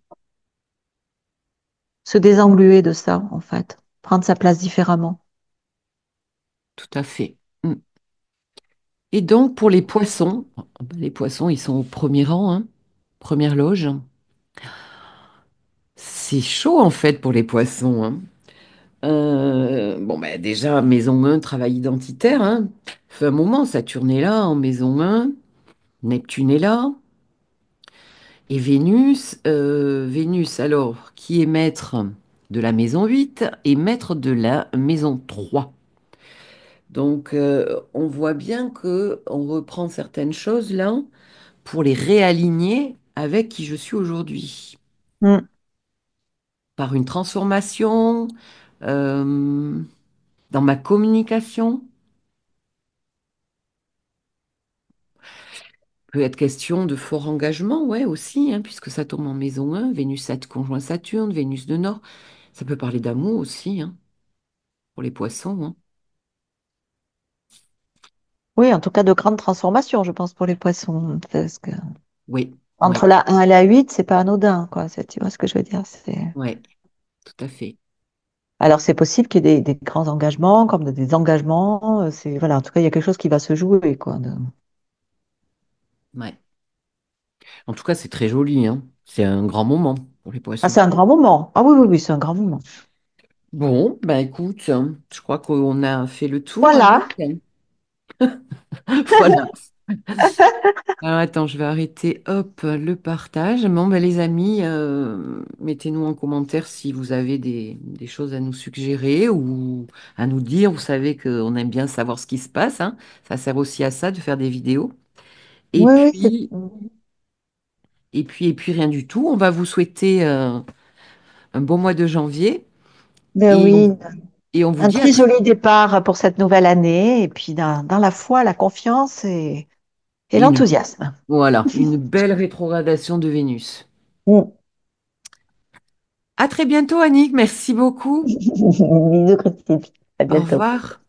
Se désengluer de ça, en fait. Prendre sa place différemment.
tout à fait. Mm. Et donc, pour les poissons, les poissons, ils sont au premier rang, hein, première loge. C'est chaud, en fait, pour les poissons, hein. Bon, ben déjà, maison 1, travail identitaire, hein. Fait un moment, Saturne est là en maison 1, Neptune est là. Et Vénus, alors, qui est maître de la maison 8 et maître de la maison 3. Donc, on voit bien que on reprend certaines choses là pour les réaligner avec qui je suis aujourd'hui.
Mm.
Par une transformation euh, dans ma communication. Peut être question de fort engagement, ouais, aussi, hein, puisque ça tombe en maison 1, Vénus 7 conjoint Saturne, Vénus de Nord. Ça peut parler d'amour aussi, hein, pour les poissons, hein.
Oui, en tout cas, de grandes transformations, je pense, pour les poissons. Parce que
Oui,
entre
oui,
la 1 et la 8, c'est pas anodin, quoi. Tu vois ce que je veux dire?
oui, tout à fait.
Alors, c'est possible qu'il y ait des grands engagements, comme des engagements. Voilà, en tout cas, il y a quelque chose qui va se jouer, quoi.
Ouais. En tout cas, c'est très joli, hein. C'est un grand moment pour les
Ah,
poissons.
c'est un grand moment. Ah oui, oui, oui, c'est un grand moment.
Bon, ben écoute, hein, je crois qu'on a fait le tour,
Voilà.
Annick. Voilà. Alors attends, je vais arrêter, hop, le partage. Bon, ben, les amis, mettez-nous en commentaire si vous avez des choses à nous suggérer ou à nous dire. Vous savez qu'on aime bien savoir ce qui se passe, hein. Ça sert aussi à ça de faire des vidéos. Et
Oui, oui, c'est.
puis, et puis rien du tout. On va vous souhaiter un bon mois de janvier
Ben
et
oui,
et on vous
un
dit à
très joli départ pour cette nouvelle année. Et puis, dans la foi, la confiance et
et
l'enthousiasme.
voilà, une belle rétrogradation de Vénus.
Mm.
À très bientôt, Annick. Merci beaucoup.
Bisous, Christine. À
Au
bientôt.
revoir.